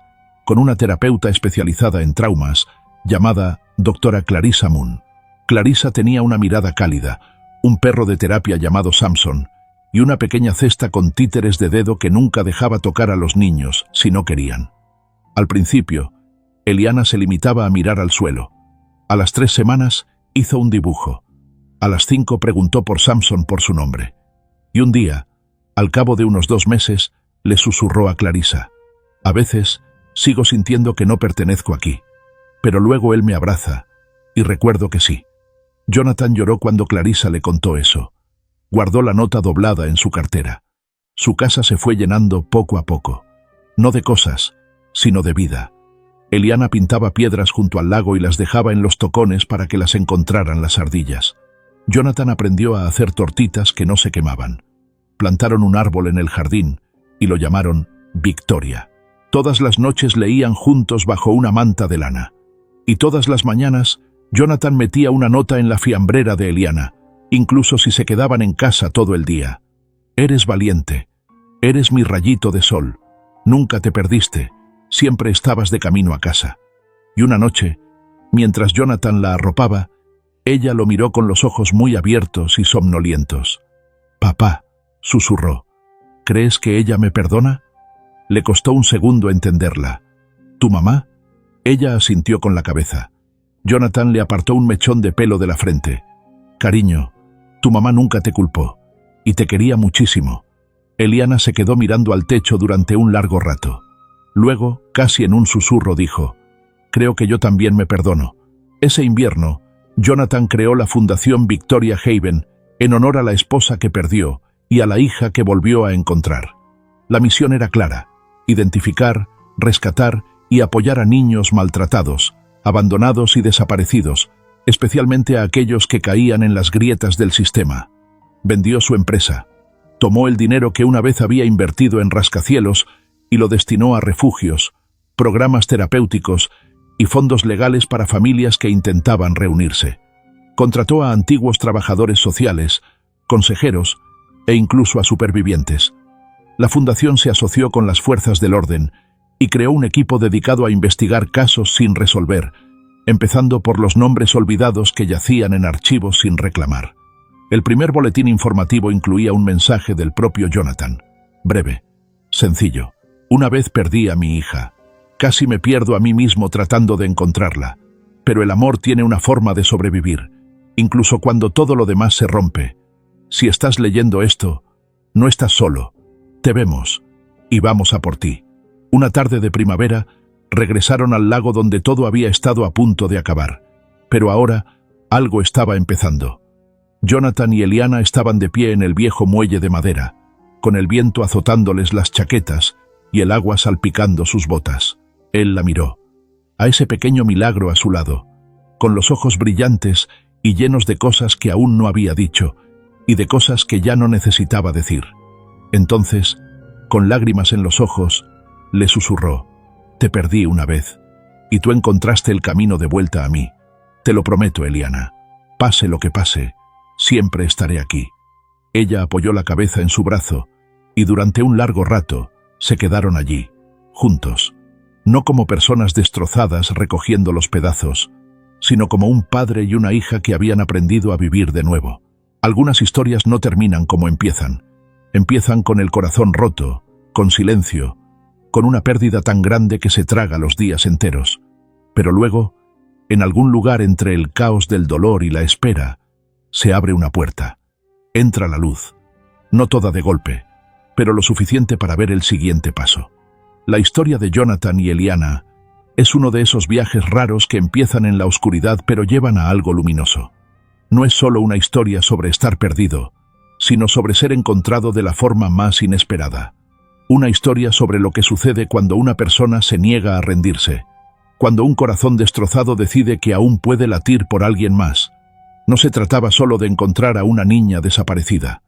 con una terapeuta especializada en traumas, llamada Dra. Clarissa Moon. Clarissa tenía una mirada cálida, un perro de terapia llamado Samson, y una pequeña cesta con títeres de dedo que nunca dejaba tocar a los niños si no querían. Al principio, Eliana se limitaba a mirar al suelo. A las 3 semanas hizo un dibujo. A las 5 preguntó por Samson por su nombre. Y un día, al cabo de unos 2 meses, le susurró a Clarissa: «A veces sigo sintiendo que no pertenezco aquí, pero luego él me abraza, y recuerdo que sí». Jonathan lloró cuando Clarissa le contó eso. Guardó la nota doblada en su cartera. Su casa se fue llenando poco a poco. No de cosas, sino de vida. Eliana pintaba piedras junto al lago y las dejaba en los tocones para que las encontraran las ardillas. Jonathan aprendió a hacer tortitas que no se quemaban. Plantaron un árbol en el jardín y lo llamaron Victoria. Todas las noches leían juntos bajo una manta de lana. Y todas las mañanas, Jonathan metía una nota en la fiambrera de Eliana, incluso si se quedaban en casa todo el día. «Eres valiente. Eres mi rayito de sol. Nunca te perdiste. Siempre estabas de camino a casa». Y una noche, mientras Jonathan la arropaba, ella lo miró con los ojos muy abiertos y somnolientos. «Papá», susurró, «¿crees que ella me perdona?». Le costó un segundo entenderla. «¿Tu mamá?». Ella asintió con la cabeza. Jonathan le apartó un mechón de pelo de la frente. «Cariño, tu mamá nunca te culpó, y te quería muchísimo». Eliana se quedó mirando al techo durante un largo rato. Luego, casi en un susurro, dijo: «Creo que yo también me perdono». Ese invierno, Jonathan creó la Fundación Victoria Haven en honor a la esposa que perdió y a la hija que volvió a encontrar. La misión era clara: identificar, rescatar y apoyar a niños maltratados, abandonados y desaparecidos, especialmente a aquellos que caían en las grietas del sistema. Vendió su empresa. Tomó el dinero que una vez había invertido en rascacielos y lo destinó a refugios, programas terapéuticos y fondos legales para familias que intentaban reunirse. Contrató a antiguos trabajadores sociales, consejeros e incluso a supervivientes. La fundación se asoció con las fuerzas del orden y creó un equipo dedicado a investigar casos sin resolver, empezando por los nombres olvidados que yacían en archivos sin reclamar. El primer boletín informativo incluía un mensaje del propio Jonathan. Breve, sencillo: «Una vez perdí a mi hija. Casi me pierdo a mí mismo tratando de encontrarla. Pero el amor tiene una forma de sobrevivir, incluso cuando todo lo demás se rompe. Si estás leyendo esto, no estás solo. Te vemos, y vamos a por ti». Una tarde de primavera, Regresaron al lago donde todo había estado a punto de acabar. Pero ahora, algo estaba empezando. Jonathan y Eliana estaban de pie en el viejo muelle de madera, con el viento azotándoles las chaquetas y el agua salpicando sus botas. Él la miró, a ese pequeño milagro a su lado, con los ojos brillantes y llenos de cosas que aún no había dicho, y de cosas que ya no necesitaba decir. Entonces, con lágrimas en los ojos, le susurró: «Te perdí una vez, y tú encontraste el camino de vuelta a mí. Te lo prometo, Eliana. Pase lo que pase, siempre estaré aquí». Ella apoyó la cabeza en su brazo, y durante un largo rato se quedaron allí, juntos, no como personas destrozadas recogiendo los pedazos, sino como un padre y una hija que habían aprendido a vivir de nuevo. Algunas historias no terminan como empiezan. Empiezan con el corazón roto, con silencio, con una pérdida tan grande que se traga los días enteros. Pero luego, en algún lugar entre el caos del dolor y la espera, se abre una puerta. Entra la luz, no toda de golpe, pero lo suficiente para ver el siguiente paso. La historia de Jonathan y Eliana es uno de esos viajes raros que empiezan en la oscuridad pero llevan a algo luminoso. No es solo una historia sobre estar perdido, sino sobre ser encontrado de la forma más inesperada. Una historia sobre lo que sucede cuando una persona se niega a rendirse, cuando un corazón destrozado decide que aún puede latir por alguien más. No se trataba solo de encontrar a una niña desaparecida.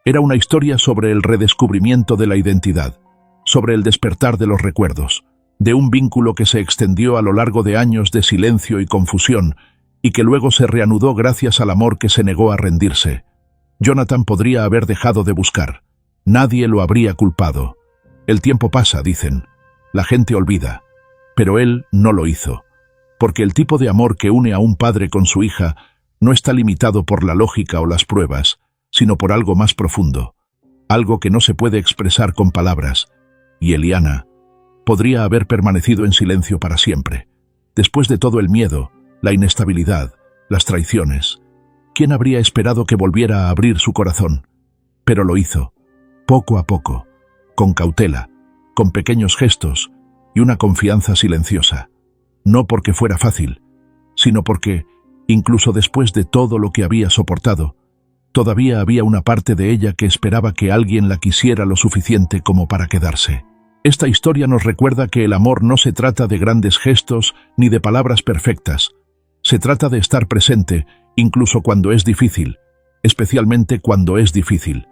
Era una historia sobre el redescubrimiento de la identidad, sobre el despertar de los recuerdos, de un vínculo que se extendió a lo largo de años de silencio y confusión, y que luego se reanudó gracias al amor que se negó a rendirse. Jonathan podría haber dejado de buscar. Nadie lo habría culpado. El tiempo pasa, dicen. La gente olvida. Pero él no lo hizo. Porque el tipo de amor que une a un padre con su hija no está limitado por la lógica o las pruebas, sino por algo más profundo. Algo que no se puede expresar con palabras. Y Eliana podría haber permanecido en silencio para siempre. Después de todo el miedo, la inestabilidad, las traiciones, ¿quién habría esperado que volviera a abrir su corazón? Pero lo hizo, poco a poco, con cautela, con pequeños gestos y una confianza silenciosa. No porque fuera fácil, sino porque, incluso después de todo lo que había soportado, todavía había una parte de ella que esperaba que alguien la quisiera lo suficiente como para quedarse. Esta historia nos recuerda que el amor no se trata de grandes gestos ni de palabras perfectas. Se trata de estar presente, incluso cuando es difícil, especialmente cuando es difícil.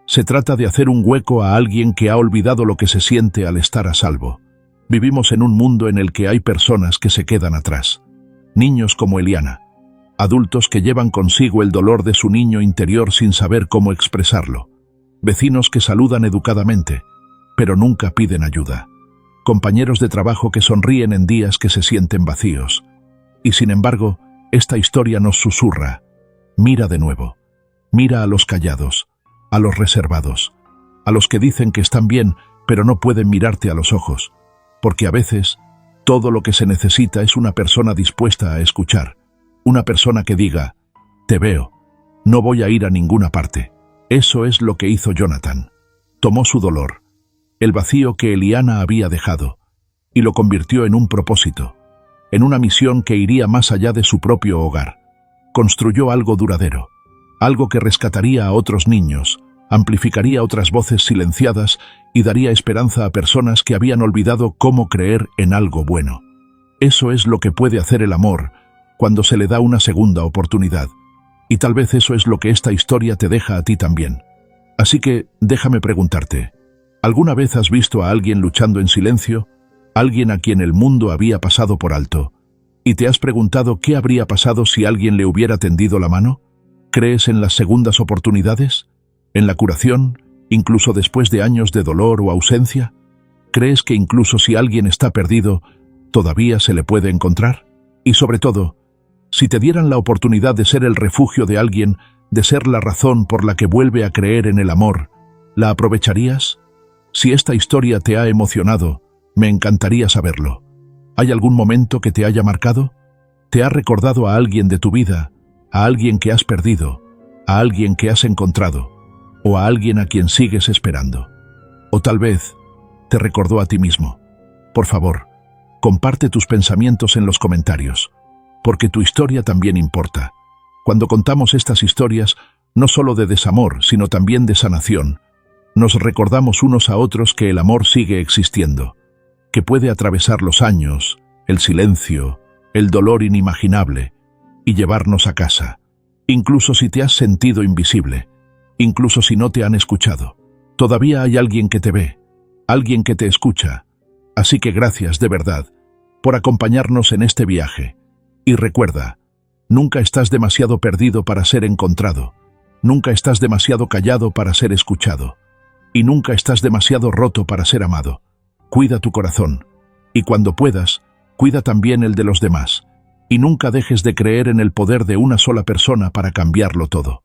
Se trata de hacer un hueco a alguien que ha olvidado lo que se siente al estar a salvo. Vivimos en un mundo en el que hay personas que se quedan atrás. Niños como Eliana, adultos que llevan consigo el dolor de su niño interior sin saber cómo expresarlo. Vecinos que saludan educadamente, pero nunca piden ayuda. Compañeros de trabajo que sonríen en días que se sienten vacíos. Y sin embargo, esta historia nos susurra: mira de nuevo. Mira a los callados, a los reservados, a los que dicen que están bien, pero no pueden mirarte a los ojos. Porque a veces, todo lo que se necesita es una persona dispuesta a escuchar. Una persona que diga: te veo, no voy a ir a ninguna parte. Eso es lo que hizo Jonathan. Tomó su dolor, el vacío que Eliana había dejado, y lo convirtió en un propósito, en una misión que iría más allá de su propio hogar. Construyó algo duradero, algo que rescataría a otros niños, amplificaría otras voces silenciadas y daría esperanza a personas que habían olvidado cómo creer en algo bueno. Eso es lo que puede hacer el amor cuando se le da una segunda oportunidad. Y tal vez eso es lo que esta historia te deja a ti también. Así que déjame preguntarte, ¿alguna vez has visto a alguien luchando en silencio? Alguien a quien el mundo había pasado por alto. ¿Y te has preguntado qué habría pasado si alguien le hubiera tendido la mano? ¿Crees en las segundas oportunidades? ¿En la curación, incluso después de años de dolor o ausencia? ¿Crees que incluso si alguien está perdido, todavía se le puede encontrar? Y sobre todo, si te dieran la oportunidad de ser el refugio de alguien, de ser la razón por la que vuelve a creer en el amor, ¿la aprovecharías? Si esta historia te ha emocionado, me encantaría saberlo. ¿Hay algún momento que te haya marcado? ¿Te ha recordado a alguien de tu vida, a alguien que has perdido, a alguien que has encontrado, o a alguien a quien sigues esperando? O tal vez te recordó a ti mismo. Por favor, Comparte tus pensamientos en los comentarios, porque tu historia también importa. Cuando contamos estas historias, no solo de desamor, sino también de sanación, nos recordamos unos a otros que el amor sigue existiendo, que puede atravesar los años, el silencio, el dolor inimaginable, y llevarnos a casa, incluso si te has sentido invisible, incluso si no te han escuchado. Todavía hay alguien que te ve, alguien que te escucha. Así que gracias de verdad por acompañarnos en este viaje. Y recuerda, nunca estás demasiado perdido para ser encontrado, nunca estás demasiado callado para ser escuchado, y nunca estás demasiado roto para ser amado. Cuida tu corazón, y cuando puedas, cuida también el de los demás, y nunca dejes de creer en el poder de una sola persona para cambiarlo todo.